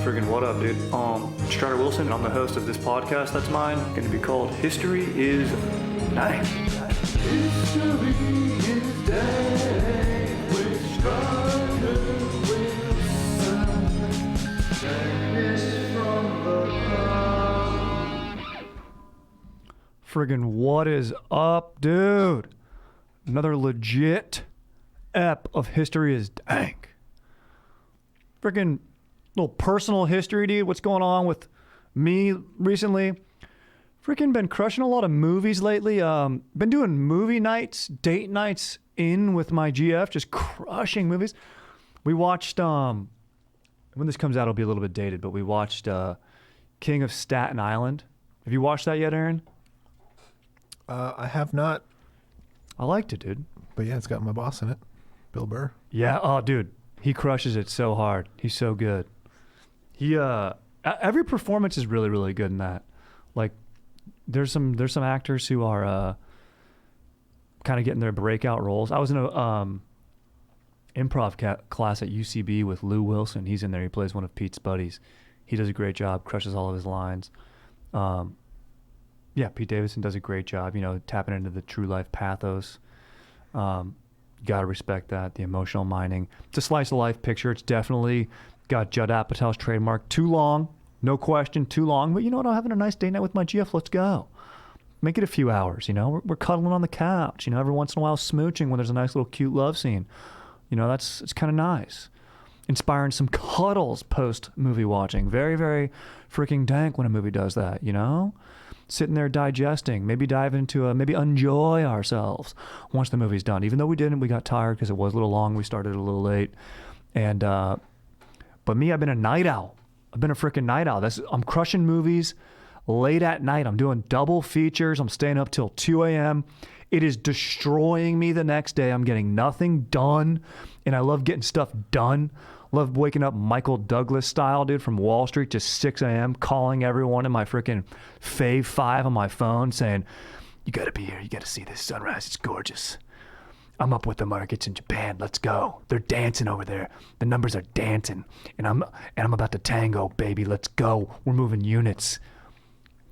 Friggin' what up, dude? It's Charter Wilson, and I'm the host of this podcast that's mine. Going to be called History is Dank. History is Dank with Charter Wilson. Dankness from the ground. Friggin' what is up, dude? Another legit ep of History is Dank. Friggin' little personal history, dude. What's going on with me recently? Freaking been crushing a lot of movies lately. Been doing movie nights, date nights in with my GF, just crushing movies. We watched, when this comes out, it'll be a little bit dated, but we watched King of Staten Island. Have you watched that yet, Aaron? I have not. I liked it, dude. But yeah, it's got my boss in it, Bill Burr. Yeah, oh, dude. He crushes it so hard. He's so good. He every performance is really, really good in that. Like, there's some actors who are kind of getting their breakout roles. I was in a improv class at UCB with Lou Wilson. He's in there. He plays one of Pete's buddies. He does a great job. Crushes all of his lines. Yeah, Pete Davidson does a great job. You know, tapping into the true life pathos. Gotta respect that. The emotional mining. It's a slice of life picture. It's definitely got Judd Apatow's trademark. Too long, no question, too long. But you know what? I'm having a nice day night with my GF. Let's go. Make it a few hours. You know, we're cuddling on the couch. You know, every once in a while smooching when there's a nice little cute love scene. You know, it's kind of nice. Inspiring some cuddles post movie watching. Very, very freaking dank when a movie does that. You know, sitting there digesting. Maybe dive into maybe enjoy ourselves once the movie's done. Even though we didn't, we got tired because it was a little long. We started a little late, and. But me, I've been a night owl. I've been a freaking night owl. I'm crushing movies late at night. I'm doing double features. I'm staying up till 2 a.m. It is destroying me the next day. I'm getting nothing done, and I love getting stuff done. Love waking up Michael Douglas style, dude, from Wall Street, just 6 a.m., calling everyone in my freaking Fave 5 on my phone saying, you got to be here. You got to see this sunrise. It's gorgeous. I'm up with the markets in Japan. Let's go. They're dancing over there. The numbers are dancing, and I'm about to tango, baby. Let's go. We're moving units.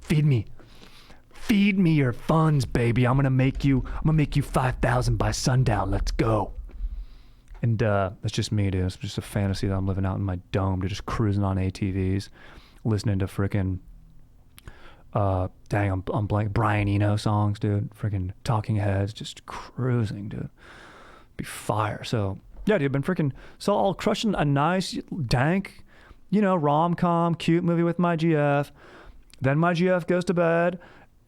Feed me your funds, baby. I'm gonna make you 5,000 by sundown. Let's go. And that's just me, dude. It's just a fantasy that I'm living out in my dome, to just cruising on ATVs, listening to frickin' I'm blank Brian Eno songs, dude. Freaking Talking Heads, just cruising, dude. Be fire. So yeah, dude, been freaking all crushing a nice dank, you know, rom-com, cute movie with my GF. Then my GF goes to bed,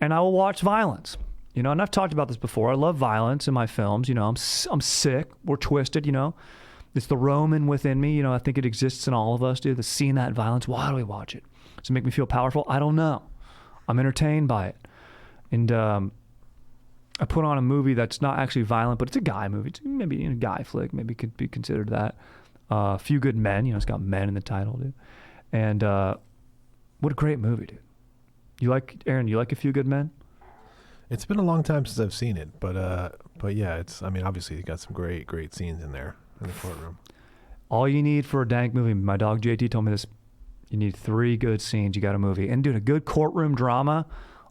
and I will watch violence. You know, and I've talked about this before. I love violence in my films. You know, I'm sick. We're twisted. You know, it's the Roman within me. You know, I think it exists in all of us, dude. Seeing that violence. Why do we watch it? Does it make me feel powerful? I don't know. I'm entertained by it. And I put on a movie that's not actually violent, but it's a guy movie. It's maybe a guy flick. Maybe could be considered that. Few Good Men. You know, it's got men in the title, dude. And what a great movie, dude. Aaron, you like A Few Good Men? It's been a long time since I've seen it, but yeah, obviously you got some great scenes in there in the courtroom. All you need for a dank movie, my dog JT told me this, you need 3 good scenes, you got a movie. And dude, a good courtroom drama,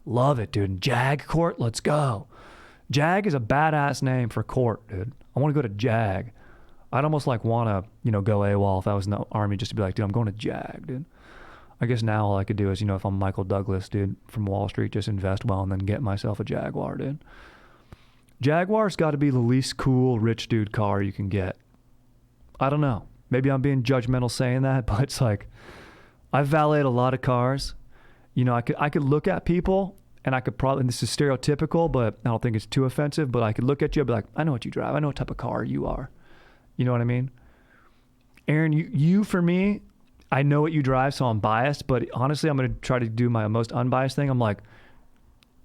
love it, dude. And JAG Court, let's go. JAG is a badass name for court, dude. I want to go to JAG. I'd almost like want to, you know, go AWOL if I was in the army, just to be like, dude, I'm going to JAG, dude. I guess now all I could do is, you know, if I'm Michael Douglas, dude, from Wall Street, just invest well and then get myself a Jaguar, dude. Jaguar's got to be the least cool rich dude car you can get. I don't know. Maybe I'm being judgmental saying that, but it's like, I've valeted a lot of cars. You know, I could look at people, and I could probably, and this is stereotypical, but I don't think it's too offensive, but I could look at you and be like, I know what you drive. I know what type of car you are. You know what I mean? Aaron, you for me, I know what you drive, so I'm biased, but honestly, I'm going to try to do my most unbiased thing. I'm like,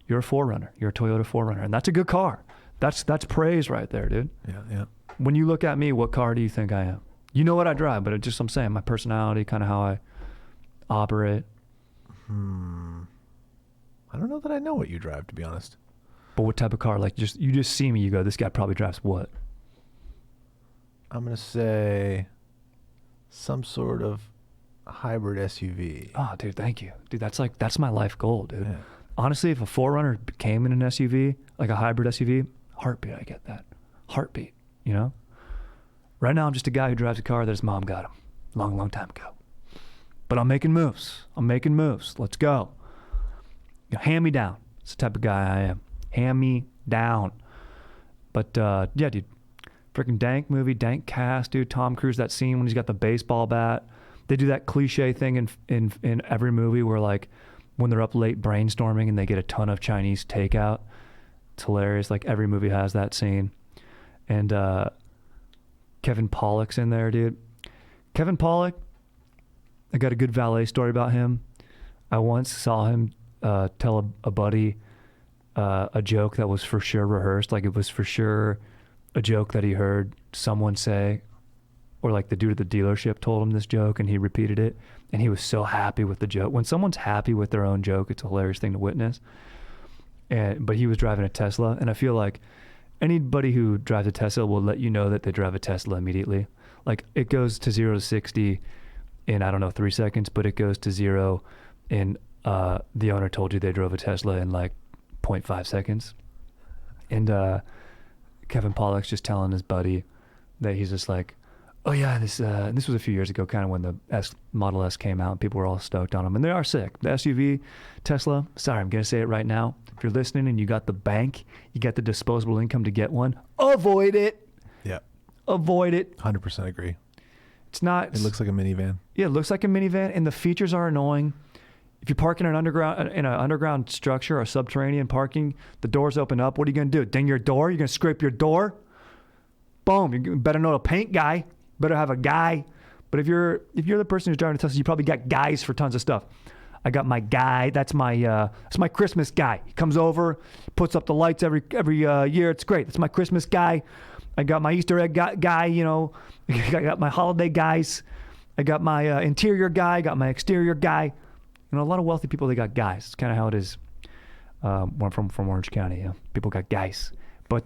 you're a 4Runner. You're a Toyota 4Runner, and that's a good car. That's praise right there, dude. Yeah. When you look at me, what car do you think I am? You know what I drive, but I'm saying my personality, kind of how I operate. I don't know that I know what you drive, to be honest. But what type of car? Like, you just see me, you go, this guy probably drives what? I'm going to say some sort of hybrid SUV. Oh, dude, thank you. Dude, that's my life goal, dude. Yeah. Honestly, if a 4Runner came in an SUV, like a hybrid SUV, heartbeat, I get that. Heartbeat, you know? Right now, I'm just a guy who drives a car that his mom got him long, long time ago. But I'm making moves. Let's go. You know, hand me down. It's the type of guy I am. Hand me down. But, yeah, dude. Freaking Dank movie, Dank cast, dude. Tom Cruise, that scene when he's got the baseball bat. They do that cliche thing in every movie where, like, when they're up late brainstorming and they get a ton of Chinese takeout. It's hilarious. Like, every movie has that scene. And Kevin Pollak's in there, dude. Kevin Pollak, I got a good Valet story about him. I once saw him tell a buddy a joke that was for sure rehearsed. Like, it was for sure a joke that he heard someone say, or like the dude at the dealership told him this joke and he repeated it, and he was so happy with the joke. When someone's happy with their own joke, it's a hilarious thing to witness. But he was driving a Tesla, and I feel like anybody who drives a Tesla will let you know that they drive a Tesla immediately. Like, it goes to 0 to 60 in, I don't know, 3 seconds, but it goes to 0 in, the owner told you they drove a Tesla in like 0.5 seconds. And Kevin Pollak's just telling his buddy that he's just like, oh yeah, this was a few years ago, kind of when the Model S came out and people were all stoked on them. And they are sick. The SUV, Tesla, sorry, I'm going to say it right now. If you're listening and you got the bank, you got the disposable income to get one, avoid it. Yeah. Avoid it. 100% agree. It's not. It looks like a minivan. Yeah, it looks like a minivan, and the features are annoying. If you park in an underground structure or subterranean parking, the doors open up. What are you going to do? Ding your door? You're going to scrape your door? Boom. You better know a paint guy. Better have a guy. But if you're the person who's driving a Tesla, you probably got guys for tons of stuff. I got my guy. That's my Christmas guy. He comes over, puts up the lights every year. It's great. That's my Christmas guy. I got my Easter egg guy. You know, I got my holiday guys. I got my interior guy. I got my exterior guy. You know, a lot of wealthy people, they got guys. It's kind of how it is. Where I'm from Orange County. You know? People got guys. But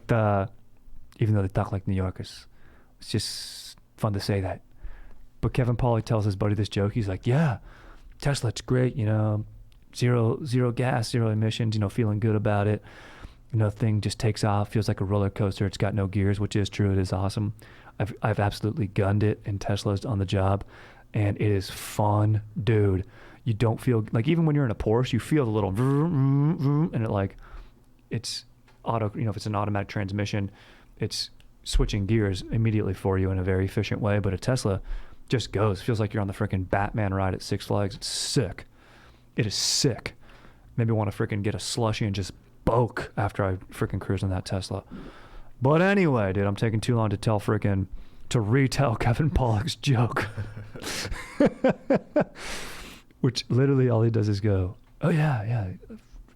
even though they talk like New Yorkers, it's just fun to say that. But Kevin Pollak tells his buddy this joke. He's like, yeah, Tesla, it's great. You know, zero gas, zero emissions. You know, feeling good about it. You know, thing just takes off. Feels like a roller coaster. It's got no gears, which is true. It is awesome. I've absolutely gunned it in Teslas on the job, and it is fun, dude. You don't feel like, even when you're in a Porsche, you feel the little vroom, vroom, vroom, and it like, it's auto. You know, if it's an automatic transmission, it's switching gears immediately for you in a very efficient way. But a Tesla just goes. Feels like you're on the freaking Batman ride at Six Flags. It's sick. It is sick. Maybe want to freaking get a slushie and just boke after I freaking cruise in that Tesla. But anyway, dude, I'm taking too long to retell Kevin Pollak's joke. Which literally all he does is go, oh yeah,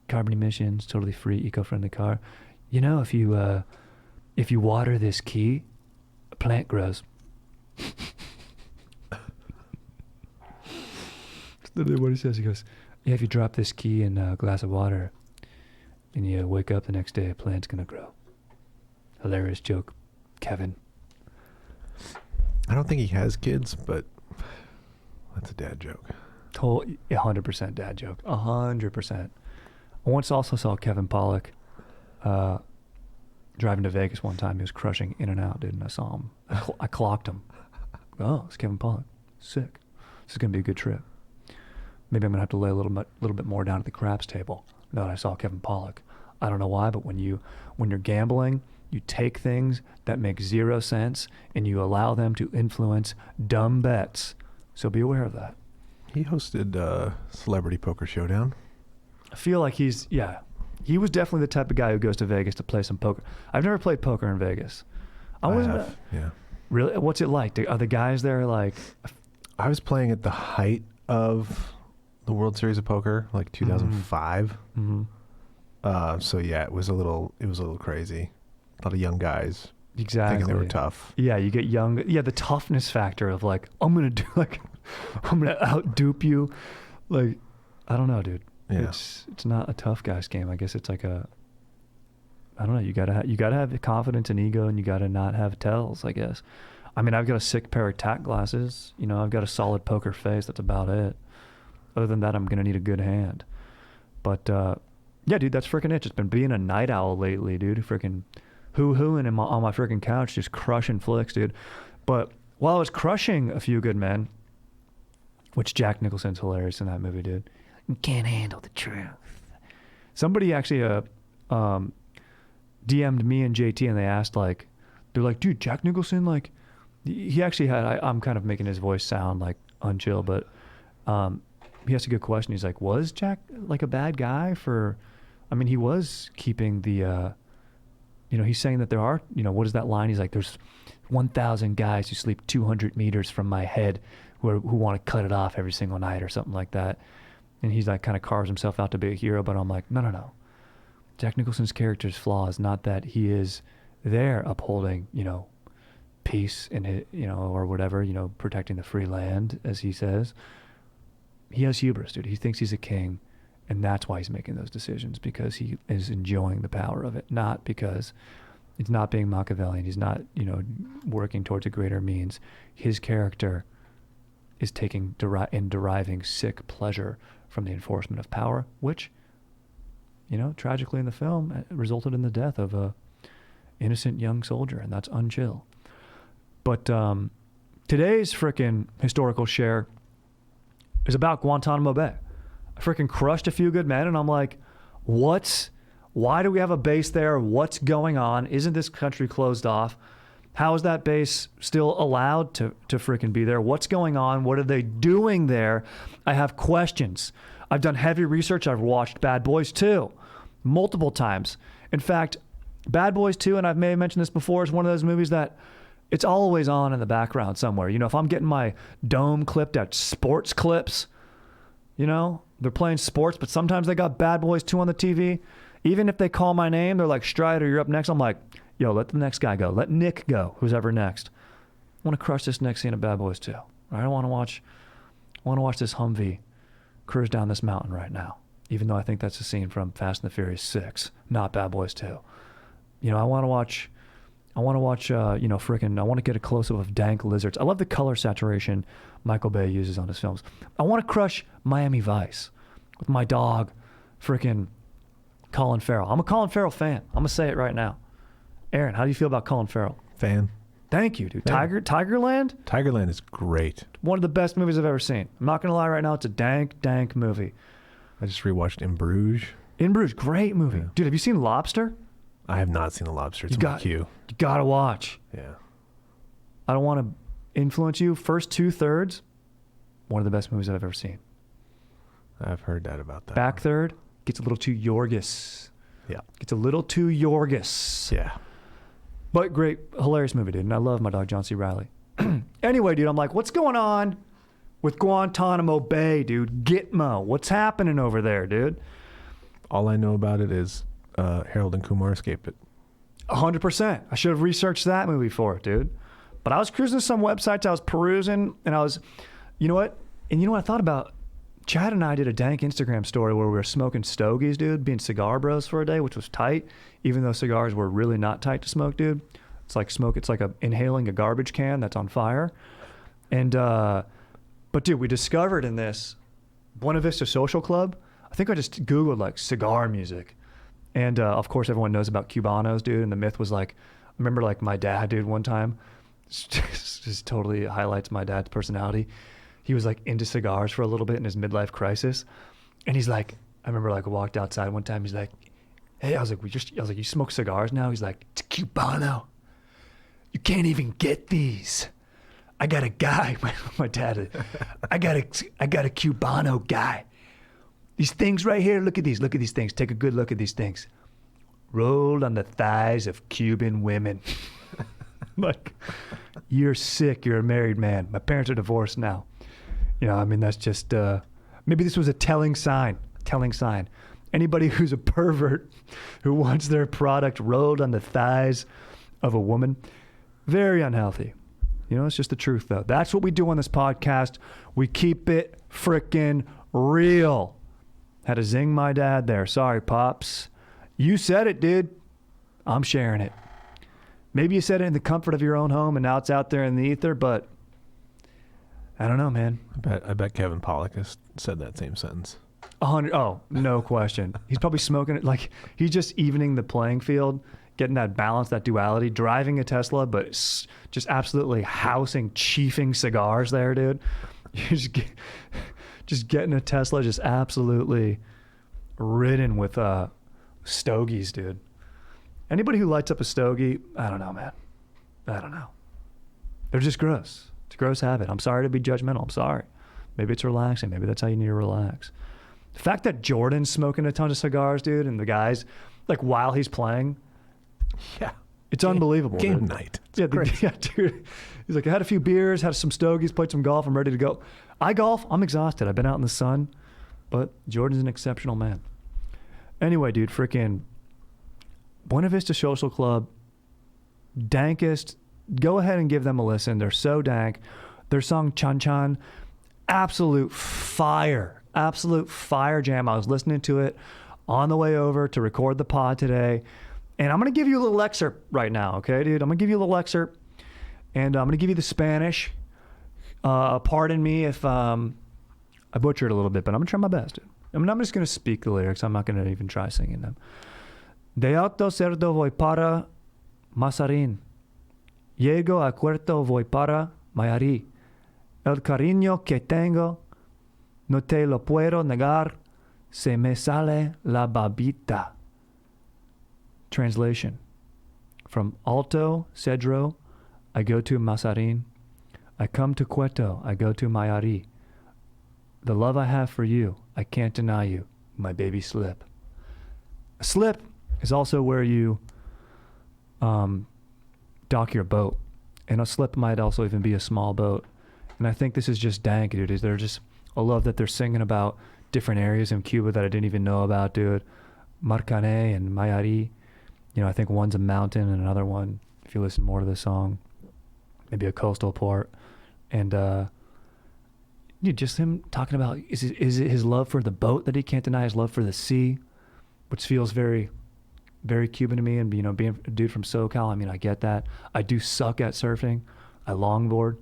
carbon emissions, totally free, eco-friendly car. You know, if you water this key, a plant grows. That's literally what he says. He goes, yeah, if you drop this key in a glass of water and you wake up the next day, a plant's gonna grow. Hilarious joke, Kevin. I don't think he has kids, but that's a dad joke. 100% dad joke. 100%. I once also saw Kevin Pollak driving to Vegas one time. He was crushing in and out, dude, and I saw him. I clocked him. Oh, it's Kevin Pollak. Sick. This is going to be a good trip. Maybe I'm going to have to lay a little bit more down at the craps table now that I saw Kevin Pollak. I don't know why, but when you're gambling, you take things that make zero sense and you allow them to influence dumb bets. So be aware of that. He hosted Celebrity Poker Showdown. I feel like he was definitely the type of guy who goes to Vegas to play some poker. I've never played poker in Vegas. I have, yeah. Really? What's it like? Are the guys there like... I was playing at the height of the World Series of Poker, like 2005. Mm-hmm. So yeah, it was a little crazy. A lot of young guys. Exactly. Thinking they were tough. Yeah, you get young. Yeah, the toughness factor of like, I'm going to out-dupe you. Like, I don't know, dude. Yeah. It's not a tough guy's game. I guess it's like I don't know. You gotta have confidence and ego, and you gotta not have tells, I guess. I mean, I've got a sick pair of tack glasses. You know, I've got a solid poker face. That's about it. Other than that, I'm going to need a good hand. But, yeah, dude, that's freaking it. Just been being a night owl lately, dude. Freaking hoo-hooing on my freaking couch, just crushing flicks, dude. But while I was crushing A Few Good Men, which Jack Nicholson's hilarious in that movie, dude. You can't handle the truth. Somebody actually DM'd me and JT, and they asked, like, they're like, dude, Jack Nicholson, like, he actually had, I'm kind of making his voice sound, like, unchill, but he asked a good question. He's like, was Jack, like, a bad guy for, I mean, he was keeping the, you know, he's saying that there are, you know, what is that line? He's like, there's 1,000 guys who sleep 200 meters from my head who want to cut it off every single night or something like that. And he's like, kind of carves himself out to be a hero, but I'm like, no. Jack Nicholson's character's flaw is not that he is there upholding, you know, peace in it, you know, or whatever, you know, protecting the free land, as he says. He has hubris, dude. He thinks he's a king, and that's why he's making those decisions, because he is enjoying the power of it, not because it's not being Machiavellian. He's not, you know, working towards a greater means. His character is taking and deriving sick pleasure from the enforcement of power, which, you know, tragically in the film resulted in the death of a innocent young soldier, and that's unchill. But today's frickin' historical share is about Guantanamo Bay. I frickin' crushed A Few Good Men, and I'm like, why do we have a base there? What's going on? Isn't this country closed off? How is that base still allowed to freaking be there? What's going on? What are they doing there? I have questions. I've done heavy research. I've watched Bad Boys 2 multiple times. In fact, Bad Boys 2, and I may have mentioned this before, is one of those movies that it's always on in the background somewhere. You know, if I'm getting my dome clipped at Sports Clips, you know, they're playing sports, but sometimes they got Bad Boys 2 on the TV. Even if they call my name, they're like, Strider, you're up next. I'm like, yo, let the next guy go. Let Nick go, who's ever next. I want to crush this next scene of Bad Boys 2. I want to watch this Humvee cruise down this mountain right now, even though I think that's a scene from Fast and the Furious 6, not Bad Boys 2. You know, I want to watch, you know, freaking, I want to get a close-up of dank lizards. I love the color saturation Michael Bay uses on his films. I want to crush Miami Vice with my dog, freaking Colin Farrell. I'm a Colin Farrell fan. I'm going to say it right now. Aaron, how do you feel about Colin Farrell? Fan. Thank you, dude. Yeah. Tigerland? Tigerland is great. One of the best movies I've ever seen. I'm not going to lie right now. It's a dank movie. I just rewatched In Bruges. In Bruges, great movie. Yeah. Dude, have you seen Lobster? I have not seen The Lobster. It's on my queue. You got to watch. Yeah. I don't want to influence you. First 2/3, one of the best movies I've ever seen. I've heard that about that. Back third, gets a little too Yorgos. Yeah. Gets a little too Yorgos. Yeah. But great, hilarious movie, dude. And I love my dog, John C. Reilly. Anyway, dude, I'm like, what's going on with Guantanamo Bay, dude? Gitmo. What's happening over there, dude? All I know about it is Harold and Kumar escaped it. 100%. I should have researched that movie for it, dude. But I was cruising some websites, I was perusing, and I was, you know what? And you know what I thought about? Chad and I did a dank Instagram story where we were smoking stogies, dude, being cigar bros for a day, which was tight, even though cigars were really not tight to smoke, dude. It's like smoke. It's like inhaling a garbage can that's on fire. And, but dude, we discovered in this Buena Vista Social Club, I think I just Googled like cigar music. And, of course, everyone knows about Cubanos, dude. And the myth was like, I remember like my dad, dude, one time, just totally highlights my dad's personality. He was like into cigars for a little bit in his midlife crisis. And he's like, I remember like I walked outside one time. He's like, hey, I was like, you smoke cigars now? He's like, it's a Cubano. You can't even get these. I got a guy, my dad, I got a Cubano guy. These things right here, look at these things. Take a good look at these things. Rolled on the thighs of Cuban women. Like, you're sick, you're a married man. My parents are divorced now. You know, I mean, that's just, maybe this was a telling sign. Anybody who's a pervert who wants their product rolled on the thighs of a woman, very unhealthy. You know, it's just the truth, though. That's what we do on this podcast. We keep it frickin' real. Had to zing my dad there. Sorry, Pops. You said it, dude. I'm sharing it. Maybe you said it in the comfort of your own home and now it's out there in the ether, but I don't know, man. I bet Kevin Pollak has said that same sentence. 100. Oh, no question. He's probably smoking it. Like, he's just evening the playing field, getting that balance, that duality, driving a Tesla, but just absolutely chiefing cigars there, dude. You just getting a Tesla, just absolutely ridden with stogies, dude. Anybody who lights up a stogie, I don't know, man. I don't know. They're just gross. It's a gross habit. I'm sorry to be judgmental. I'm sorry. Maybe it's relaxing. Maybe that's how you need to relax. The fact that Jordan's smoking a ton of cigars, dude, and the guys, like, while he's playing, yeah, it's unbelievable. Game dude. night. Yeah, dude. He's like, I had a few beers, had some stogies, played some golf. I'm ready to go. I golf. I'm exhausted. I've been out in the sun, but Jordan's an exceptional man. Anyway, dude, freaking Buena Vista Social Club, dankest. Go ahead and give them a listen. They're so dank. Their song Chan Chan, absolute fire jam. I was listening to it on the way over to record the pod today. And I'm going to give you a little excerpt right now, okay, dude? I'm going to give you a little excerpt. And I'm going to give you the Spanish. Pardon me if I butchered a little bit, but I'm going to try my best, dude. I'm just going to speak the lyrics. I'm not going to even try singing them. De Alto Cerdo voy para Mazarin. Llego a Puerto voy para Mayarí. El cariño que tengo no te lo puedo negar. Se me sale la babita. Translation. From Alto Cedro, I go to Mazarin. I come to Cueto, I go to Mayarí. The love I have for you, I can't deny you, my baby slip. A slip is also where you dock your boat. And a slip might also even be a small boat. And I think this is just dank, dude. They're just, I love that they're singing about different areas in Cuba that I didn't even know about, dude. Marcané and Mayarí. You know, I think one's a mountain and another one, if you listen more to the song, maybe a coastal port. And dude, just him talking about, is it his love for the boat that he can't deny, his love for the sea, which feels very, very Cuban to me. And, you know, being a dude from SoCal, I mean, I get that. I do suck at surfing. I longboard,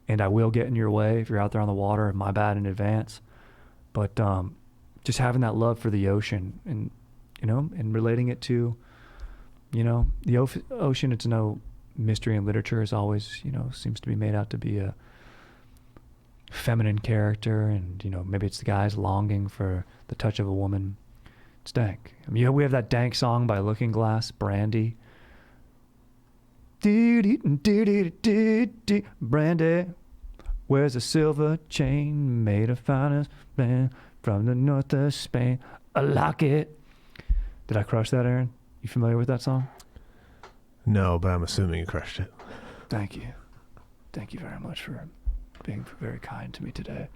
and I will get in your way if you're out there on the water. My bad in advance. But just having that love for the ocean and, you know, and relating it to, you know, the ocean, it's no mystery in literature, is always, you know, seems to be made out to be a feminine character. And, you know, maybe it's the guys longing for the touch of a woman. It's dank. I mean, we have that dank song by Looking Glass, Brandy. Brandy wears a silver chain made of finest band from the north of Spain. I like it. Did I crush that, Aaron? You familiar with that song? No, but I'm assuming you crushed it. Thank you. Thank you very much for being very kind to me today.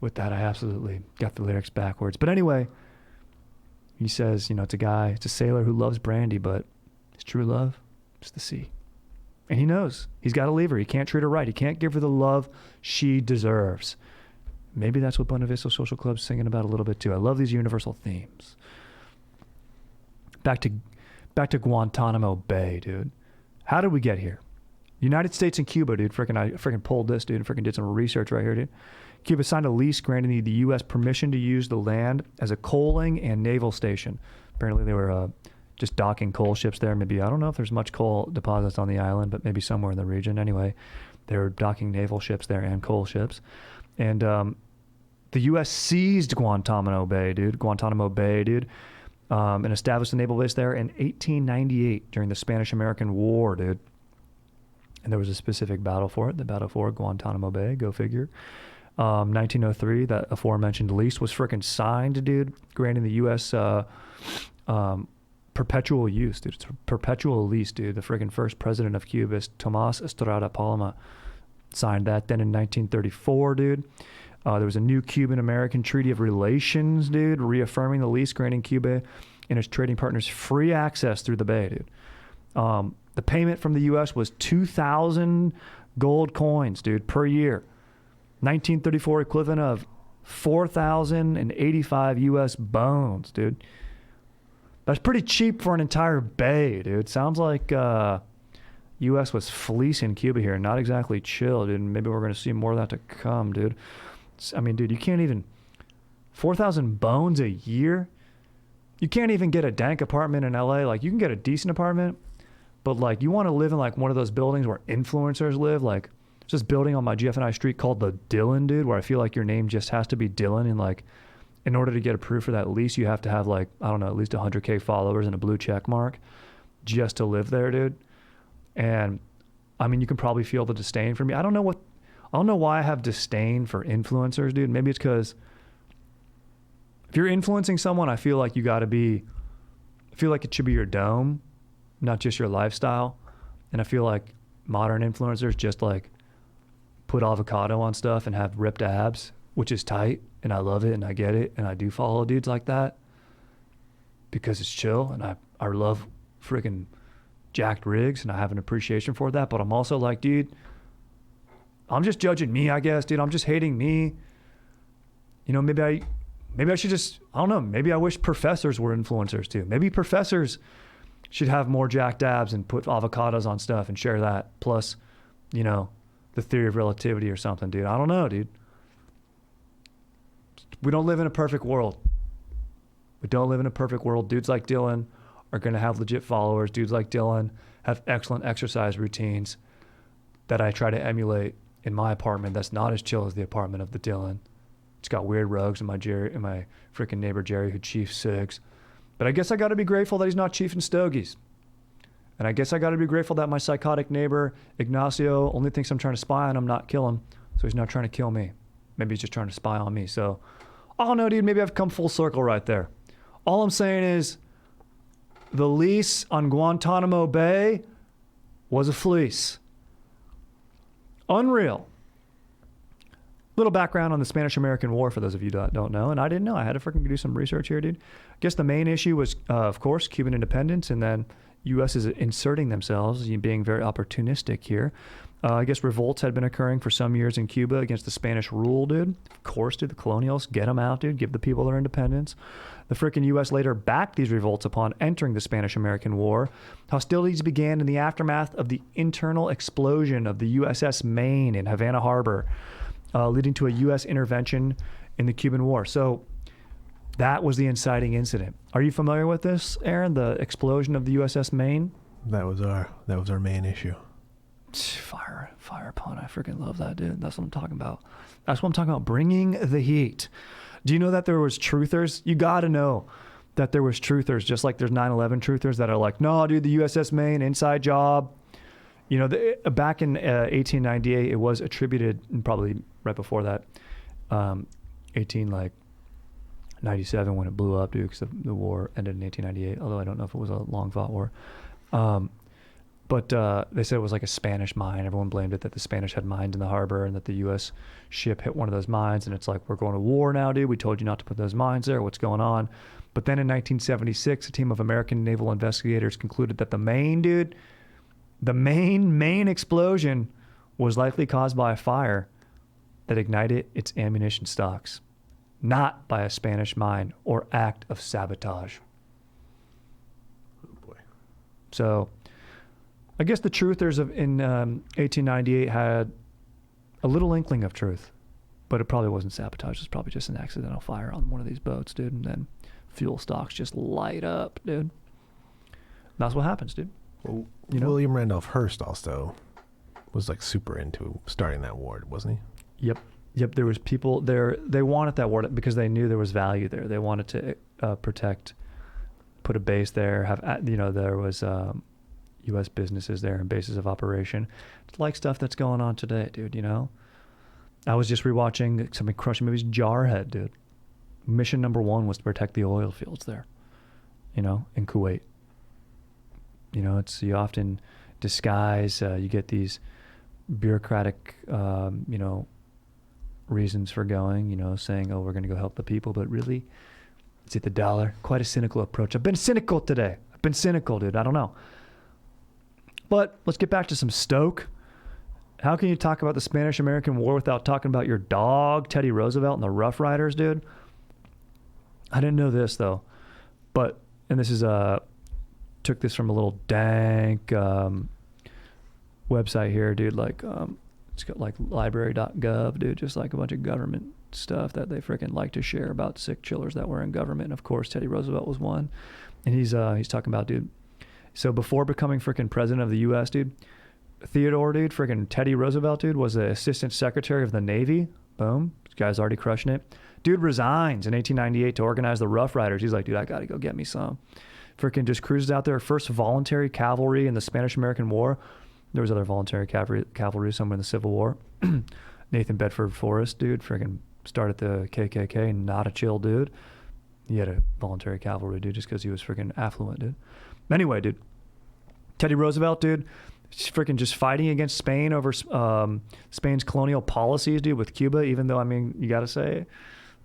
With that, I absolutely got the lyrics backwards. But anyway, he says, you know, it's a sailor who loves brandy, but his true love is the sea. And he knows he's got to leave her. He can't treat her right. He can't give her the love she deserves. Maybe that's what Buena Vista Social Club's singing about a little bit too. I love these universal themes. Back to Guantanamo Bay, dude. How did we get here? United States and Cuba, dude. I freaking pulled this, dude. Freaking did some research right here, dude. Cuba signed a lease granting the U.S. permission to use the land as a coaling and naval station. Apparently they were just docking coal ships there. Maybe, I don't know if there's much coal deposits on the island, but maybe somewhere in the region. Anyway, they were docking naval ships there and coal ships. And the U.S. seized Guantanamo Bay, dude. And established a naval base there in 1898 during the Spanish-American War, dude. And there was a specific battle for it, the Battle for Guantanamo Bay, go figure. 1903, that aforementioned lease was frickin' signed, dude, granting the U.S. Perpetual use, dude. It's a perpetual lease, dude. The frickin' first president of Cuba, Tomás Estrada Palma, signed that. Then in 1934, dude, there was a new Cuban-American Treaty of Relations, dude, reaffirming the lease, granting Cuba and its trading partners free access through the bay, dude. The payment from the U.S. was 2,000 gold coins, dude, per year. 1934 equivalent of 4,085 U.S. bones, dude. That's pretty cheap for an entire bay, dude. Sounds like U.S. was fleecing Cuba here, not exactly chill, dude. And maybe we're going to see more of that to come, dude. I mean, dude, you can't even 4,000 bones a year. You can't even get a dank apartment in LA. Like, you can get a decent apartment, but like, you want to live in like one of those buildings where influencers live. Like, there's this building on my GFNI street called the Dylan, dude, where I feel like your name just has to be Dylan, and like, in order to get approved for that lease, you have to have like, I don't know, at least 100K followers and a blue check mark just to live there, dude. And I mean, you can probably feel the disdain for me. I don't know why I have disdain for influencers, dude. Maybe it's because if you're influencing someone, I feel like I feel like it should be your dome, not just your lifestyle. And I feel like modern influencers just like put avocado on stuff and have ripped abs, which is tight. And I love it and I get it. And I do follow dudes like that because it's chill. And I love freaking jacked rigs and I have an appreciation for that. But I'm also like, dude, I'm just judging me, I guess, dude. I'm just hating me. You know, maybe I should just, I don't know, maybe I wish professors were influencers too. Maybe professors should have more jacked abs and put avocados on stuff and share that. Plus, you know, the theory of relativity or something, dude. I don't know, dude. We don't live in a perfect world. We don't live in a perfect world. Dudes like Dylan are going to have legit followers. Dudes like Dylan have excellent exercise routines that I try to emulate in my apartment that's not as chill as the apartment of the Dylan. It's got weird rugs and my freaking neighbor Jerry who chiefs cigs. But I guess I got to be grateful that he's not chiefing stogies. And I guess I got to be grateful that my psychotic neighbor Ignacio only thinks I'm trying to spy on him, not kill him. So he's not trying to kill me. Maybe he's just trying to spy on me. So, I don't know, dude. Maybe I've come full circle right there. All I'm saying is the lease on Guantanamo Bay was a fleece. Unreal. Little background on the Spanish-American War for those of you that don't know, and I didn't know. I had to freaking do some research here, dude. I guess the main issue was, of course, Cuban independence, and then U.S. is inserting themselves, being very opportunistic here. I guess revolts had been occurring for some years in Cuba against the Spanish rule, dude. Of course, dude, the colonials, get them out, dude. Give the people their independence. The freaking U.S. later backed these revolts upon entering the Spanish-American War. Hostilities began in the aftermath of the internal explosion of the USS Maine in Havana Harbor, leading to a U.S. intervention in the Cuban War. So that was the inciting incident. Are you familiar with this, Aaron? The explosion of the USS Maine? That was our main issue. Fire pun. I freaking love that, dude. That's what I'm talking about. That's what I'm talking about. Bringing the heat. Do you know that there was truthers? You got to know that there was truthers, just like there's 9/11 truthers that are like, no, dude, the USS Maine, inside job. You know, back in 1898, it was attributed, and probably right before that, 97 when it blew up, dude, because the war ended in 1898, although I don't know if it was a long fought war. But they said it was like a Spanish mine. Everyone blamed it that the Spanish had mines in the harbor and that the U.S. ship hit one of those mines. And it's like, we're going to war now, dude. We told you not to put those mines there. What's going on? But then in 1976, a team of American naval investigators concluded that the main explosion was likely caused by a fire that ignited its ammunition stocks, not by a Spanish mine or act of sabotage. Oh boy. So I guess the truthers in 1898 had a little inkling of truth, but it probably wasn't sabotage. It was probably just an accidental fire on one of these boats, dude. And then fuel stocks just light up, dude. And that's what happens, dude. Well, You know? William Randolph Hearst also was like super into starting that war, wasn't he? Yep. There was people there. They wanted that war because they knew there was value there. They wanted to protect, put a base there. There was U.S. businesses there and bases of operation. It's like stuff that's going on today, dude. You know, I was just rewatching some crushing movies. Jarhead, dude. Mission number 1 was to protect the oil fields there. You know, in Kuwait. You know, you often disguise. You get these bureaucratic, reasons for going. Saying, "Oh, we're going to go help the people," but really, it's at the dollar. Quite a cynical approach. I've been cynical today. Dude. I don't know. But let's get back to some Stoke. How can you talk about the Spanish-American War without talking about your dog, Teddy Roosevelt, and the Rough Riders, dude? I didn't know this, though. And this is took this from a little dank website here, dude. Like, it's got like library.gov, dude. Just like a bunch of government stuff that they freaking like to share about sick chillers that were in government. And of course, Teddy Roosevelt was one. And he's talking about, dude. So before becoming freaking president of the U.S., dude, Theodore, dude, freaking Teddy Roosevelt, dude, was the assistant secretary of the Navy. Boom. This guy's already crushing it. Dude resigns in 1898 to organize the Rough Riders. He's like, dude, I got to go get me some. Freaking just cruises out there. First voluntary cavalry in the Spanish-American War. There was other voluntary cavalry somewhere in the Civil War. Nathan Bedford Forrest, dude, freaking started the KKK. Not a chill dude. He had a voluntary cavalry, dude, just because he was freaking affluent, dude. Anyway, dude, Teddy Roosevelt, dude, freaking just fighting against Spain over Spain's colonial policies, dude, with Cuba, even though, I mean, you got to say,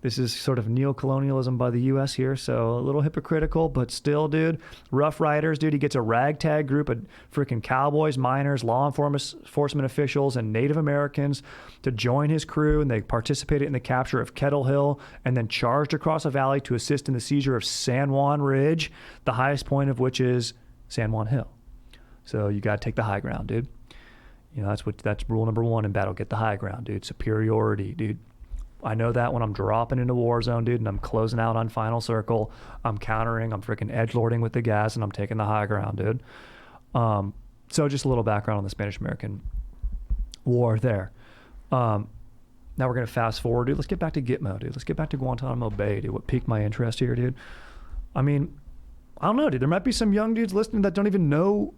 this is sort of neocolonialism by the U.S. here, so a little hypocritical, but still, dude. Rough Riders, dude. He gets a ragtag group of freaking cowboys, miners, law enforcement officials, and Native Americans to join his crew, and they participated in the capture of Kettle Hill and then charged across a valley to assist in the seizure of San Juan Ridge, the highest point of which is San Juan Hill. So you got to take the high ground, dude. You know, that's rule number one in battle. Get the high ground, dude. Superiority, dude. I know that when I'm dropping into war zone, dude, and I'm closing out on final circle, I'm countering, I'm freaking edgelording with the gas, and I'm taking the high ground, dude. So just a little background on the Spanish-American War there. Now we're going to fast forward, dude. Let's get back to Gitmo, dude. Let's get back to Guantanamo Bay, dude. What piqued my interest here, dude? I mean, I don't know, dude. There might be some young dudes listening that don't even know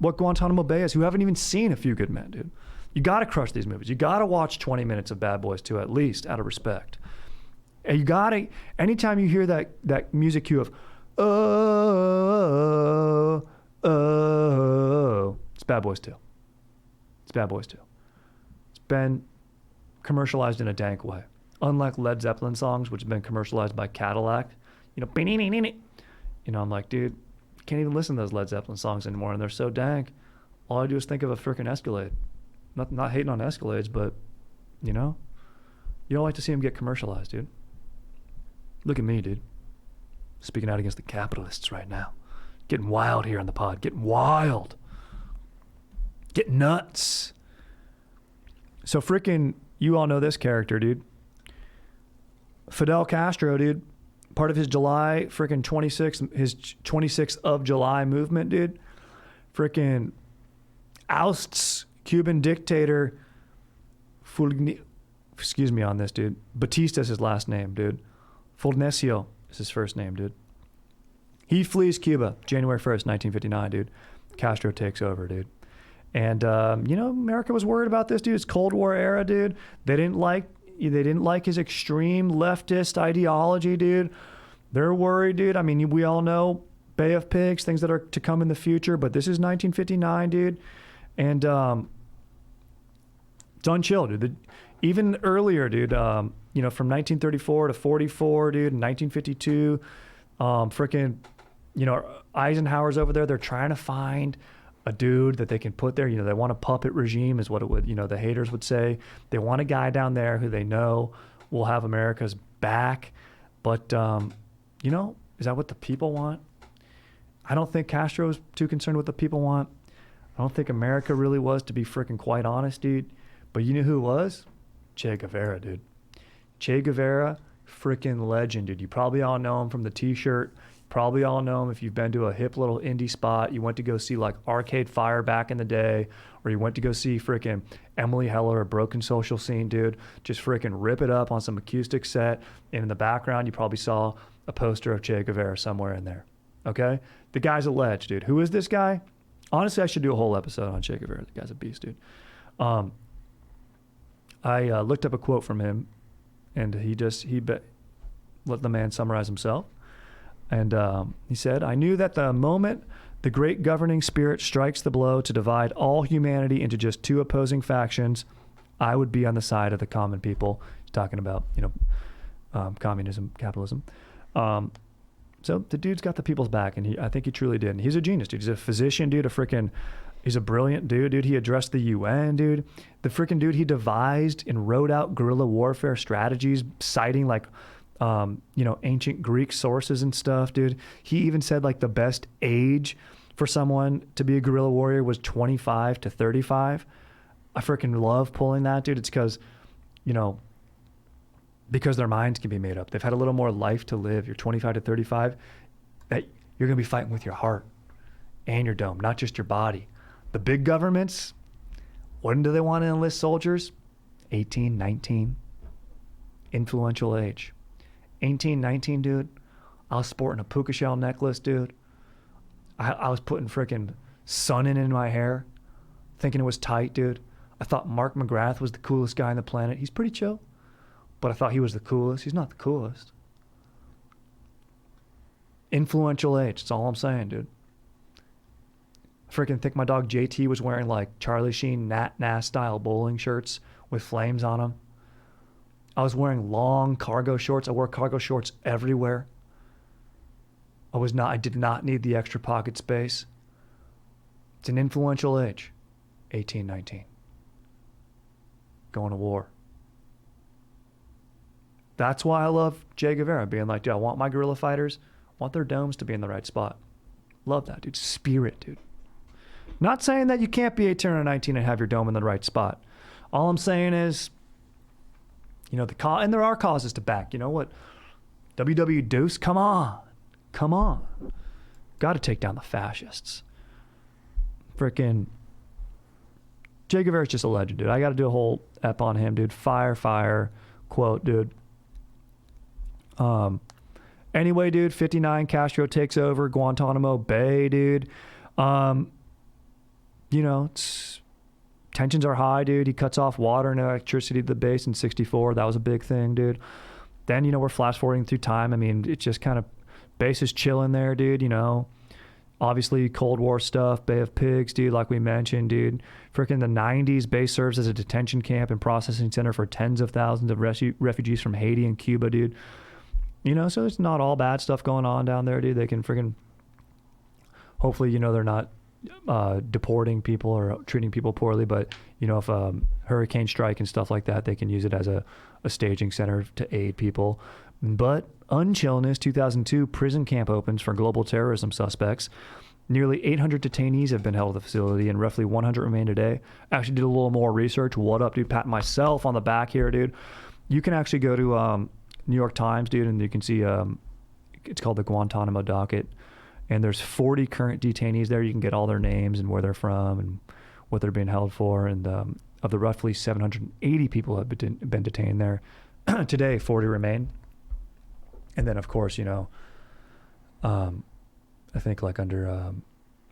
what Guantanamo Bay is, who haven't even seen A Few Good Men, dude. You got to crush these movies. You got to watch 20 minutes of Bad Boys 2 at least, out of respect. And you got to, anytime you hear that music cue of, it's Bad Boys 2. It's Bad Boys 2. It's been commercialized in a dank way. Unlike Led Zeppelin songs, which have been commercialized by Cadillac, you know, I'm like, dude, can't even listen to those Led Zeppelin songs anymore, and they're so dank. All I do is think of a freaking Escalade. Not hating on Escalades, but, you know, you don't like to see them get commercialized, dude. Look at me, dude. Speaking out against the capitalists right now. Getting wild here on the pod. Getting wild. Getting nuts. So freaking, you all know this character, dude. Fidel Castro, dude. Part of his July freaking 26th of July movement, dude. Freaking ousts Cuban dictator excuse me on this, dude. Batista's his last name, dude. Fulgencio is his first name, dude. He flees Cuba January 1st, 1959, dude. Castro takes over, dude. And, you know, America was worried about this, dude. It's Cold War era, dude. They didn't like his extreme leftist ideology, dude. They're worried, dude. I mean, we all know Bay of Pigs, things that are to come in the future, but this is 1959, dude. And it's unchill, dude. Even earlier, dude, you know, from 1934 to 44, dude, and 1952, freaking, you know, Eisenhower's over there. They're trying to find a dude that they can put there. You know, they want a puppet regime is what it would, you know, the haters would say. They want a guy down there who they know will have America's back. But, you know, is that what the people want? I don't think Castro is too concerned with what the people want. I don't think America really was, to be freaking quite honest, dude. But you know who was? Che Guevara, dude. Che Guevara, freaking legend, dude. You probably all know him from the T-shirt. Probably all know him if you've been to a hip little indie spot. You went to go see like Arcade Fire back in the day, or you went to go see freaking Emily Heller, a Broken Social Scene, dude. Just freaking rip it up on some acoustic set. And in the background, you probably saw a poster of Che Guevara somewhere in there. Okay? The guy's a ledge, dude. Who is this guy? Honestly, I should do a whole episode on Che Guevara. The guy's a beast, dude. I looked up a quote from him, and he let the man summarize himself. And he said, "I knew that the moment the great governing spirit strikes the blow to divide all humanity into just two opposing factions, I would be on the side of the common people." He's talking about, you know, communism, capitalism. So the dude's got the people's back, and I think he truly did. And he's a genius, dude. He's a physician, dude. He's a brilliant dude, dude. He addressed the UN, dude. The freaking dude, he devised and wrote out guerrilla warfare strategies, citing like, you know, ancient Greek sources and stuff, dude. He even said like the best age for someone to be a guerrilla warrior was 25 to 35. I freaking love pulling that, dude. It's because, because their minds can be made up. They've had a little more life to live. You're 25 to 35, that you're going to be fighting with your heart and your dome, not just your body. The big governments, when do they want to enlist soldiers? 18, 19. Influential age. 18, 19, dude. I was sporting a puka shell necklace, dude. I was putting freaking sunning in my hair, thinking it was tight, dude. I thought Mark McGrath was the coolest guy on the planet. He's pretty chill, but I thought he was the coolest. He's not the coolest. Influential age. That's all I'm saying, dude. I freaking think my dog JT was wearing like Charlie Sheen Nat Nass style bowling shirts with flames on them. I was wearing long cargo shorts. I wore cargo shorts everywhere. I did not need the extra pocket space. It's an influential age. 18, 19. Going to war. That's why I love Che Guevara being like, dude, I want my guerrilla fighters, I want their domes to be in the right spot. Love that, dude. Spirit, dude. Not saying that you can't be 18 or 19 and have your dome in the right spot. All I'm saying is, and there are causes to back. You know what? WW Deuce, come on. Got to take down the fascists. Freaking Che Guevara's just a legend, dude. I got to do a whole ep on him, dude. Fire quote, dude. Anyway, dude, 59, Castro takes over Guantanamo Bay, dude. Tensions are high, dude. He cuts off water and electricity to the base in 64. That was a big thing, dude. Then, we're flash forwarding through time. I mean, it's just kind of, base is chilling there, dude, Obviously, Cold War stuff, Bay of Pigs, dude, like we mentioned, dude. Freaking the 90s, base serves as a detention camp and processing center for tens of thousands of refugees from Haiti and Cuba, dude. So there's not all bad stuff going on down there, dude. They can freaking, hopefully, they're not deporting people or treating people poorly, but, if hurricane strike and stuff like that, they can use it as a staging center to aid people. But unchillness, 2002, prison camp opens for global terrorism suspects. Nearly 800 detainees have been held at the facility and roughly 100 remain today. Actually did a little more research. What up, dude? Patting myself on the back here, dude. You can actually go to New York Times, dude, and you can see it's called the Guantanamo Docket. And there's 40 current detainees there. You can get all their names and where they're from and what they're being held for. And of the roughly 780 people who have been detained there, today 40 remain. And then, of course, I think like under,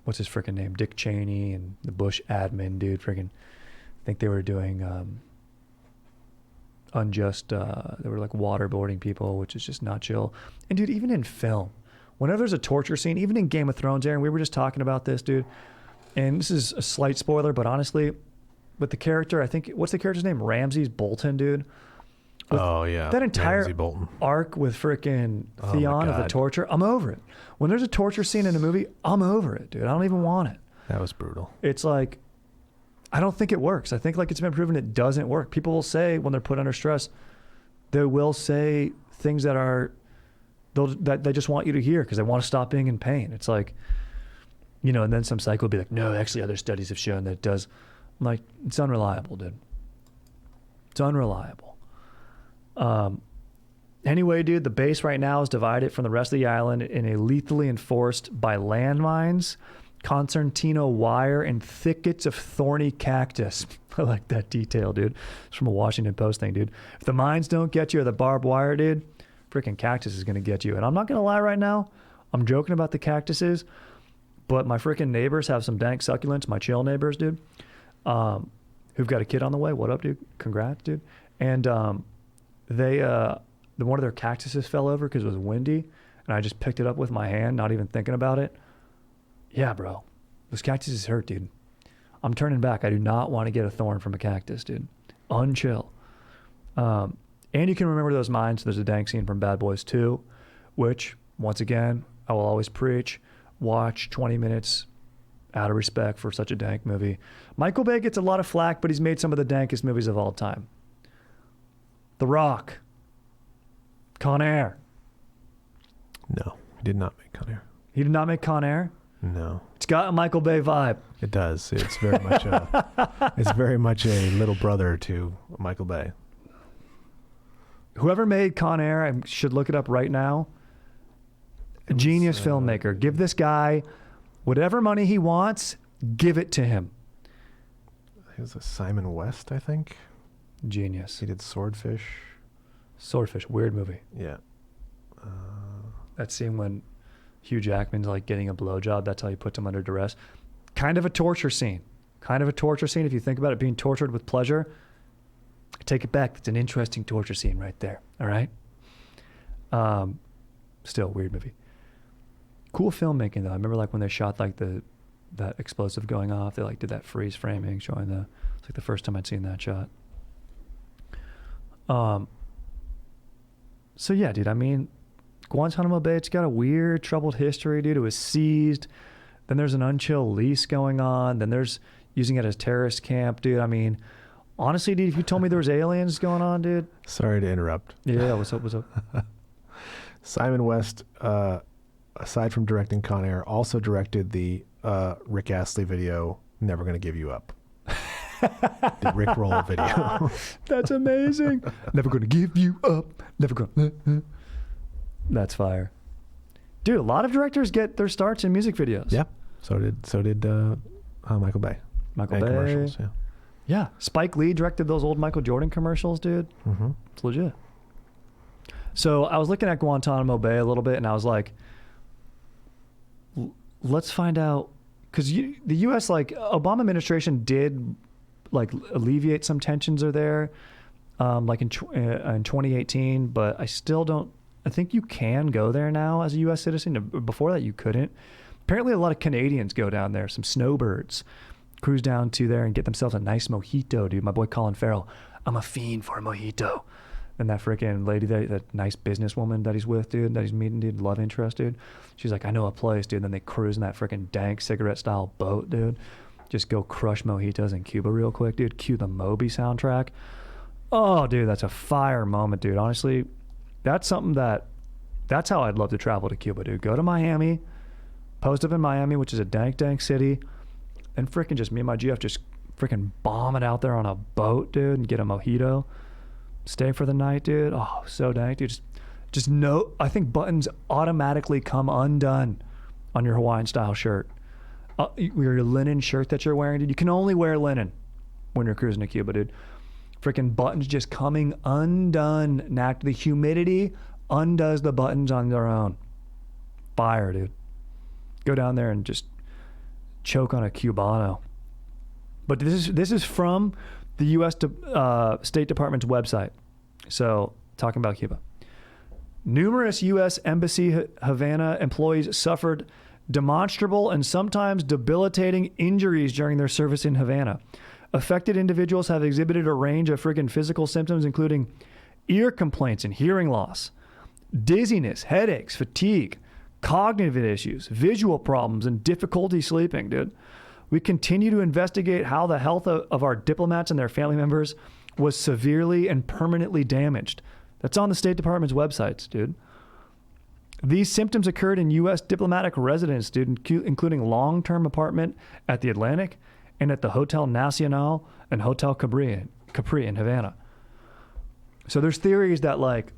what's his freaking name? Dick Cheney and the Bush admin, dude, freaking, I think they were doing unjust, they were like waterboarding people, which is just not chill. And dude, even in film, whenever there's a torture scene, even in Game of Thrones, Aaron, we were just talking about this, dude. And this is a slight spoiler, but honestly, with the character, I think, what's the character's name? Ramses Bolton, dude. Oh, yeah. That entire arc with frickin' Theon of the torture, I'm over it. When there's a torture scene in a movie, I'm over it, dude. I don't even want it. That was brutal. It's like, I don't think it works. I think like it's been proven it doesn't work. People will say when they're put under stress, they will say things that they just want you to hear because they want to stop being in pain. It's like, and then some psycho will be like, no, actually other studies have shown that it does. I'm like, it's unreliable, dude. It's unreliable. Anyway, dude, the base right now is divided from the rest of the island in a lethally enforced by landmines, concertina wire, and thickets of thorny cactus. I like that detail, dude. It's from a Washington Post thing, dude. If the mines don't get you or the barbed wire, dude, freaking cactus is going to get you. And I'm not going to lie right now. I'm joking about the cactuses, but my freaking neighbors have some dank succulents, my chill neighbors, dude, who've got a kid on the way. What up, dude? Congrats, dude. And one of their cactuses fell over because it was windy, and I just picked it up with my hand, not even thinking about it. Yeah, bro. Those cactuses hurt, dude. I'm turning back. I do not want to get a thorn from a cactus, dude. Unchill. And you can remember those mines. There's a dank scene from Bad Boys 2, which, once again, I will always preach. Watch 20 minutes out of respect for such a dank movie. Michael Bay gets a lot of flack, but he's made some of the dankest movies of all time. The Rock. Con Air. No, he did not make Con Air. He did not make Con Air? No. It's got a Michael Bay vibe. It does. It's very much a little brother to Michael Bay. Whoever made Con Air, I should look it up right now. A genius filmmaker. Give this guy whatever money he wants, give it to him. It was a Simon West, I think. Genius. He did Swordfish. Swordfish, weird movie. Yeah. That scene when Hugh Jackman's like getting a blowjob, that's how he puts him under duress. Kind of a torture scene. If you think about it, being tortured with pleasure. I take it back. It's an interesting torture scene right there. All right? Still, weird movie. Cool filmmaking, though. I remember like when they shot like that explosive going off, they like did that freeze framing showing it's like the first time I'd seen that shot. So yeah, dude, I mean, Guantanamo Bay, it's got a weird, troubled history, dude. It was seized. Then there's an unchill lease going on. Then there's using it as terrorist camp, dude. I mean, honestly, dude, if you told me there was aliens going on, dude. Sorry to interrupt. Yeah, what's up? Simon West, aside from directing Con Air, also directed the Rick Astley video, Never Gonna Give You Up. The Rick Roll video. That's amazing. Never gonna give you up. Never gonna. That's fire. Dude, a lot of directors get their starts in music videos. Yeah. So did Michael Bay. Michael and Bay. Commercials, yeah. Yeah. Spike Lee directed those old Michael Jordan commercials, dude. Mm-hmm. It's legit. So I was looking at Guantanamo Bay a little bit, and I was like, let's find out, because the U.S., like, Obama administration did, like, alleviate some tensions are there, like in 2018, but I still don't, I think you can go there now as a U.S. citizen. Before that, you couldn't. Apparently, a lot of Canadians go down there, some snowbirds, cruise down to there and get themselves a nice mojito, dude. My boy Colin Farrell, I'm a fiend for a mojito. And that freaking lady, that nice businesswoman that he's with, dude, that he's meeting, dude, love interest, dude. She's like, I know a place, dude. And then they cruise in that freaking dank cigarette-style boat, dude. Just go crush mojitos in Cuba real quick, dude. Cue the Moby soundtrack. Oh, dude, that's a fire moment, dude. Honestly, that's something that's how I'd love to travel to Cuba, dude. Go to Miami, post up in Miami, which is a dank city, and freaking just me and my GF just freaking bomb it out there on a boat, dude, and get a mojito. Stay for the night, dude. Oh, so dank, dude. Just know, I think buttons automatically come undone on your Hawaiian style shirt. Your linen shirt that you're wearing, dude. You can only wear linen when you're cruising to Cuba, dude. Freaking buttons just coming undone. The humidity undoes the buttons on their own. Fire, dude. Go down there and just choke on a Cubano. But this is from the U.S. State Department's website. So, talking about Cuba. Numerous U.S. Embassy Havana employees suffered demonstrable and sometimes debilitating injuries during their service in Havana. Affected individuals have exhibited a range of friggin' physical symptoms, including ear complaints and hearing loss, dizziness, headaches, fatigue, cognitive issues, visual problems, and difficulty sleeping, dude. We continue to investigate how the health of our diplomats and their family members was severely and permanently damaged. That's on the State Department's websites, dude. These symptoms occurred in U.S. diplomatic residence, dude, including long-term apartment at the Atlantic and at the Hotel Nacional and Hotel Capri in Havana. So there's theories that, like,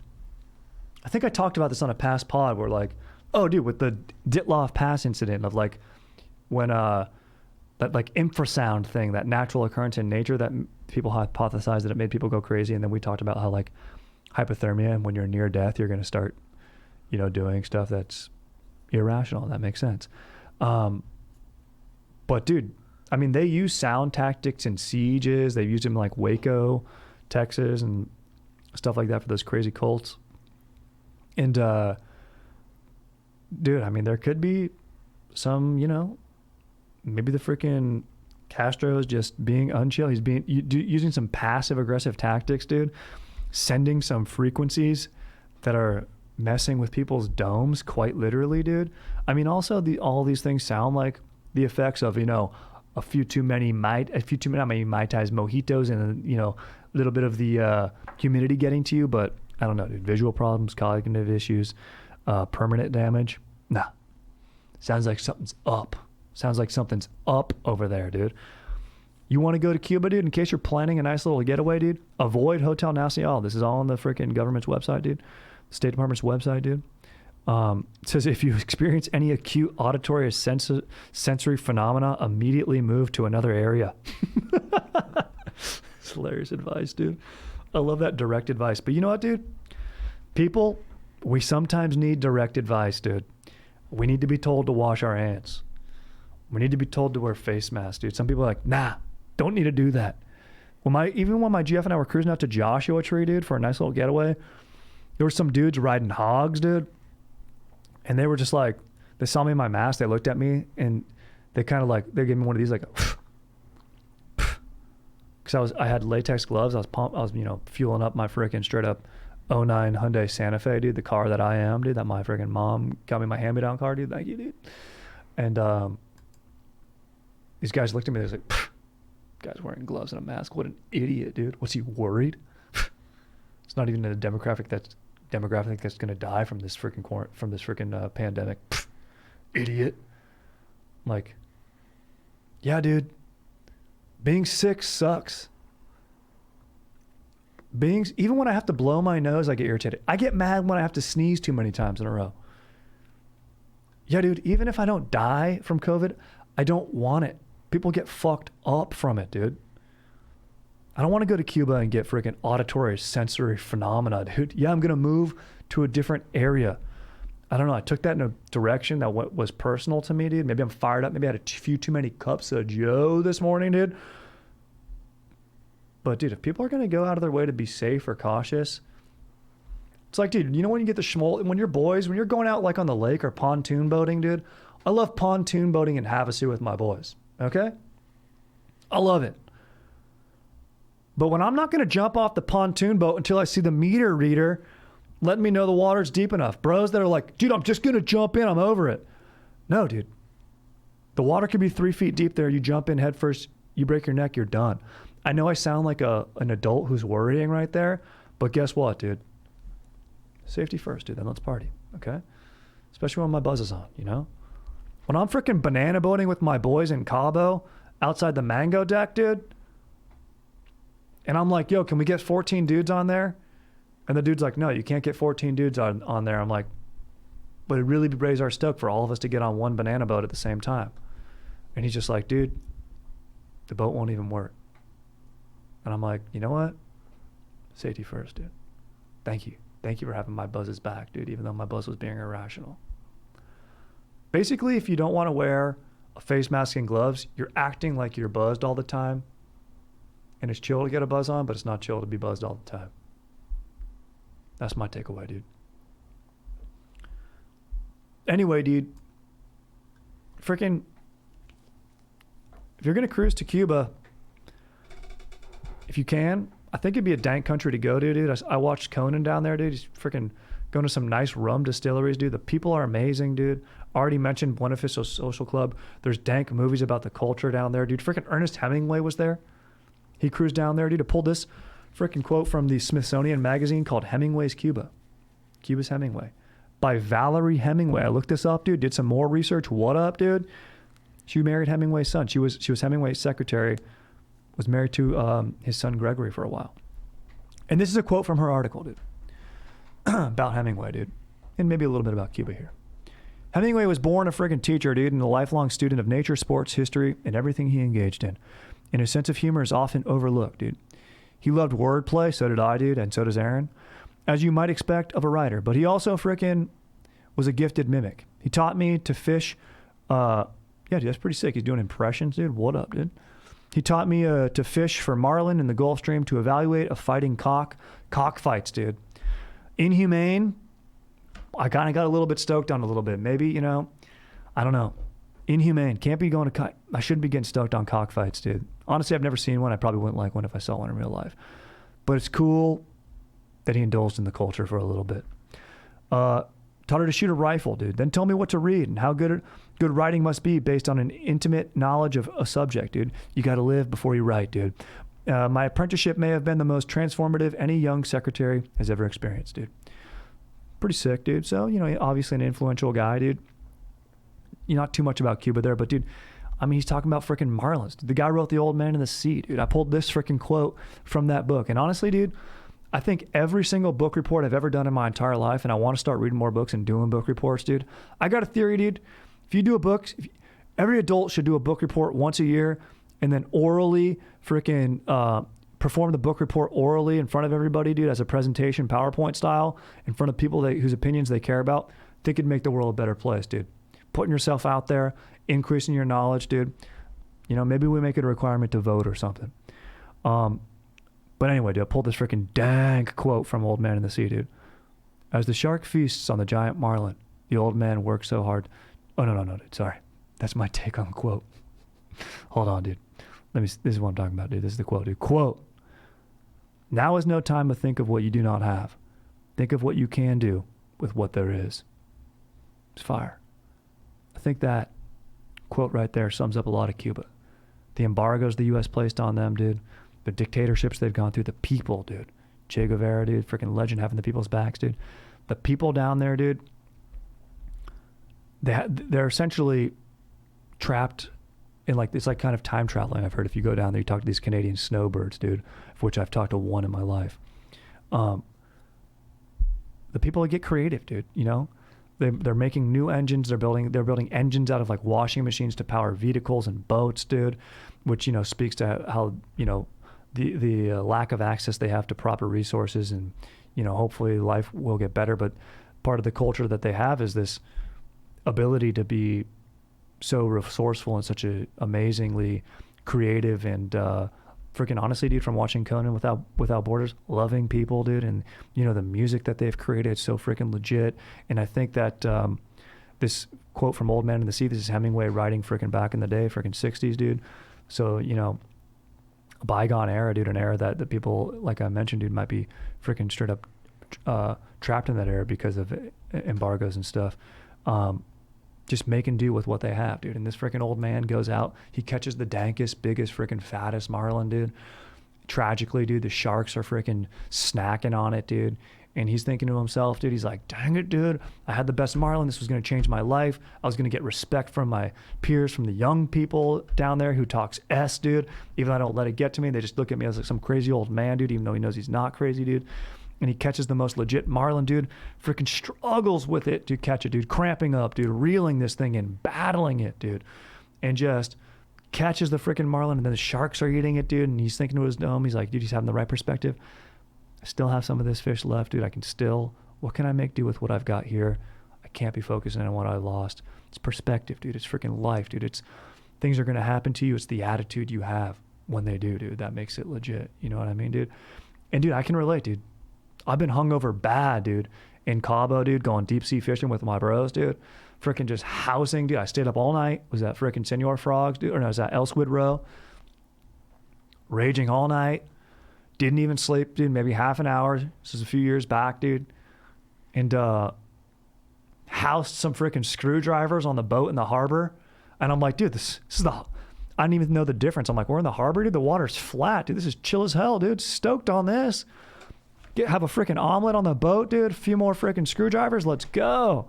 I think I talked about this on a past pod where, like, oh, dude, with the Ditloff Pass incident of, like, when that, like, infrasound thing, that natural occurrence in nature that people hypothesized that it made people go crazy. And then we talked about how, like, hypothermia, and when you're near death, you're going to start, you know, doing stuff that's irrational. That makes sense. But, dude, I mean, they use sound tactics in sieges. They've used them in, like, Waco, Texas, and stuff like that for those crazy cults. And, dude, I mean, there could be some, you know, maybe the freaking Castro is just being unchill. He's being using some passive aggressive tactics, dude. Sending some frequencies that are messing with people's domes, quite literally, dude. I mean, also all these things sound like the effects of, you know, a few too many Mai Tais mojitos, and, you know, a little bit of the humidity getting to you. But I don't know, dude. Visual problems, cognitive issues, permanent damage. Nah. Sounds like something's up. Sounds like something's up over there, dude. You want to go to Cuba, dude? In case you're planning a nice little getaway, dude, avoid Hotel Nacional. This is all on the freaking government's website, dude. State Department's website, dude. It says if you experience any acute auditory or sensory phenomena, immediately move to another area. It's hilarious advice, dude. I love that direct advice. But you know what, dude? People, we sometimes need direct advice, dude. We need to be told to wash our hands. We need to be told to wear face masks, dude. Some people are like, nah, don't need to do that. Even when my GF and I were cruising out to Joshua Tree, dude, for a nice little getaway, there were some dudes riding hogs, dude. And they were just like, they saw me in my mask, they looked at me, and they kind of like, they gave me one of these like, because I had latex gloves. I was fueling up my freaking straight up 09 Hyundai Santa Fe, dude, the car that I am, dude, that my freaking mom got me my hand-me-down car, dude. Thank you, dude. And these guys looked at me, they was like, guy's wearing gloves and a mask. What an idiot, dude. Was he worried? It's not even a demographic that's going to die from this freaking pandemic. Idiot. I'm like, yeah, dude. Being sick sucks. Even when I have to blow my nose, I get irritated. I get mad when I have to sneeze too many times in a row. Yeah, dude, even if I don't die from COVID, I don't want it. People get fucked up from it, dude. I don't want to go to Cuba and get freaking auditory sensory phenomena, dude. Yeah, I'm going to move to a different area. I don't know. I took that in a direction that was personal to me, dude. Maybe I'm fired up. Maybe I had a few too many cups of Joe this morning, dude. But, dude, if people are going to go out of their way to be safe or cautious, it's like, dude, you know when you get the schmoll, when you're going out like on the lake or pontoon boating, dude, I love pontoon boating in Havasu with my boys, okay? I love it. But when I'm not going to jump off the pontoon boat until I see the meter reader letting me know the water's deep enough, bros that are like, dude, I'm just going to jump in, I'm over it. No, dude. The water could be 3 feet deep there. You jump in head first, you break your neck, you're done. I know I sound like an adult who's worrying right there, but guess what, dude? Safety first, dude. Then let's party, okay? Especially when my buzz is on, you know? When I'm freaking banana boating with my boys in Cabo outside the Mango deck, dude, and I'm like, yo, can we get 14 dudes on there? And the dude's like, no, you can't get 14 dudes on there. I'm like, but it really raise our stoke for all of us to get on one banana boat at the same time. And he's just like, dude, the boat won't even work. And I'm like, you know what? Safety first, dude. Thank you. Thank you for having my buzzes back, dude, even though my buzz was being irrational. Basically, if you don't want to wear a face mask and gloves, you're acting like you're buzzed all the time. And it's chill to get a buzz on, but it's not chill to be buzzed all the time. That's my takeaway, dude. Anyway, dude, freaking, if you're going to cruise to Cuba, if you can, I think it'd be a dank country to go to, dude. I watched Conan down there, dude. He's freaking going to some nice rum distilleries, dude. The people are amazing, dude. Already mentioned Beneficial Social Club. There's dank movies about the culture down there, dude. Freaking Ernest Hemingway was there. He cruised down there, dude, to pull this freaking quote from the Smithsonian magazine called Hemingway's Cuba. Cuba's Hemingway. By Valarie Hemingway. I looked this up, dude. Did some more research. What up, dude? She married Hemingway's son. She was Hemingway's secretary. Was married to his son Gregory for a while. And this is a quote from her article, dude. About Hemingway, dude. And maybe a little bit about Cuba here. Hemingway was born a friggin' teacher, dude, and a lifelong student of nature, sports, history, and everything he engaged in. And his sense of humor is often overlooked, dude. He loved wordplay, so did I, dude, and so does Aaron, as you might expect of a writer. But he also frickin' was a gifted mimic. He taught me to fish. Yeah, dude, that's pretty sick. He's doing impressions, dude. What up, dude? He taught me to fish for marlin in the Gulf Stream, to evaluate a fighting cockfights, dude. Inhumane, I kind of got a little bit stoked on a little bit. Maybe, you know, I don't know. Inhumane, can't be going to I shouldn't be getting stoked on cockfights, dude. Honestly, I've never seen one. I probably wouldn't like one if I saw one in real life. But it's cool that he indulged in the culture for a little bit. Taught her to shoot a rifle, dude. Then told me what to read and how good writing must be based on an intimate knowledge of a subject, dude. You got to live before you write, dude. My apprenticeship may have been the most transformative any young secretary has ever experienced, dude. Pretty sick, dude. So, you know, obviously an influential guy, dude. not too much about Cuba there, but dude, I mean, he's talking about freaking marlins. The guy wrote The Old Man in the Sea, dude. I pulled this freaking quote from that book. And honestly, dude, I think every single book report I've ever done in my entire life, and I want to start reading more books and doing book reports, dude. I got a theory, dude. If you do a book, every adult should do a book report once a year and then orally freaking perform the book report orally in front of everybody, dude, as a presentation, PowerPoint style, in front of people whose opinions they care about. I think it'd make the world a better place, dude. Putting yourself out there, increasing your knowledge, dude. Maybe we make it a requirement to vote or something. But anyway, dude, I pulled this freaking Dank quote from Old Man in the Sea, dude. As the shark feasts on the giant marlin, the old man works so hard. Oh, no, dude, sorry. That's my take on the quote. Hold on, dude. This is what I'm talking about, dude. This is the quote, dude. Quote, now is no time to think of what you do not have. Think of what you can do with what there is. It's fire. I think that quote right there sums up a lot of Cuba. The embargoes the U.S. placed on them, dude. The dictatorships they've gone through. The people, dude. Che Guevara, dude. Freaking legend, having the people's backs, dude. The people down there, dude. They're essentially trapped in it's like kind of time traveling. I've heard if you go down there, you talk to these Canadian snowbirds, dude, of which I've talked to one in my life. The people get creative, dude. They're making new engines. They're building engines out of washing machines to power vehicles and boats, dude, which speaks to how the lack of access they have to proper resources, and hopefully life will get better. But part of the culture that they have is this ability to be so resourceful and such a amazingly creative and freaking honestly, dude, from watching Conan without Borders, loving people, dude, and the music that they've created is so freaking legit. And I think that this quote from Old Man in the Sea, this is Hemingway writing freaking back in the day, freaking 60s, dude. So a bygone era, dude, an era that the people, like I mentioned, dude, might be freaking straight up trapped in that era because of embargoes and stuff. Just making do with what they have, dude. And this freaking old man goes out, he catches the dankest, biggest, freaking fattest marlin, dude. Tragically, dude, the sharks are freaking snacking on it, dude. And he's thinking to himself, dude, he's like, dang it, dude, I had the best marlin. This was going to change my life. I was going to get respect from my peers, from the young people down there who talks S, dude. Even though I don't let it get to me, they just look at me as some crazy old man, dude, even though he knows he's not crazy, dude. And he catches the most legit marlin, dude. Freaking struggles with it to catch it, dude. Cramping up, dude. Reeling this thing in, battling it, dude. And just catches the freaking marlin, and then the sharks are eating it, dude. And he's thinking to his dome, he's like, dude, he's having the right perspective. I still have some of this fish left, dude. What can I make do with what I've got here? I can't be focusing on what I lost. It's perspective, dude. It's freaking life, dude. It's things are going to happen to you. It's the attitude you have when they do, dude. That makes it legit. You know what I mean, dude? And, dude, I can relate, dude. I've been hungover bad, dude, in Cabo, dude, going deep sea fishing with my bros, dude. Freaking just housing, dude. I stayed up all night. Was that freaking Senor Frogs, dude? Or no, was that El Squid Row? Raging all night. Didn't even sleep, dude. Maybe half an hour. This was a few years back, dude. And housed some freaking screwdrivers on the boat in the harbor. And I'm like, dude, this is I didn't even know the difference. I'm like, we're in the harbor, dude. The water's flat, dude. This is chill as hell, dude. Stoked on this. Have a freaking omelet on the boat, dude. A few more freaking screwdrivers. Let's go.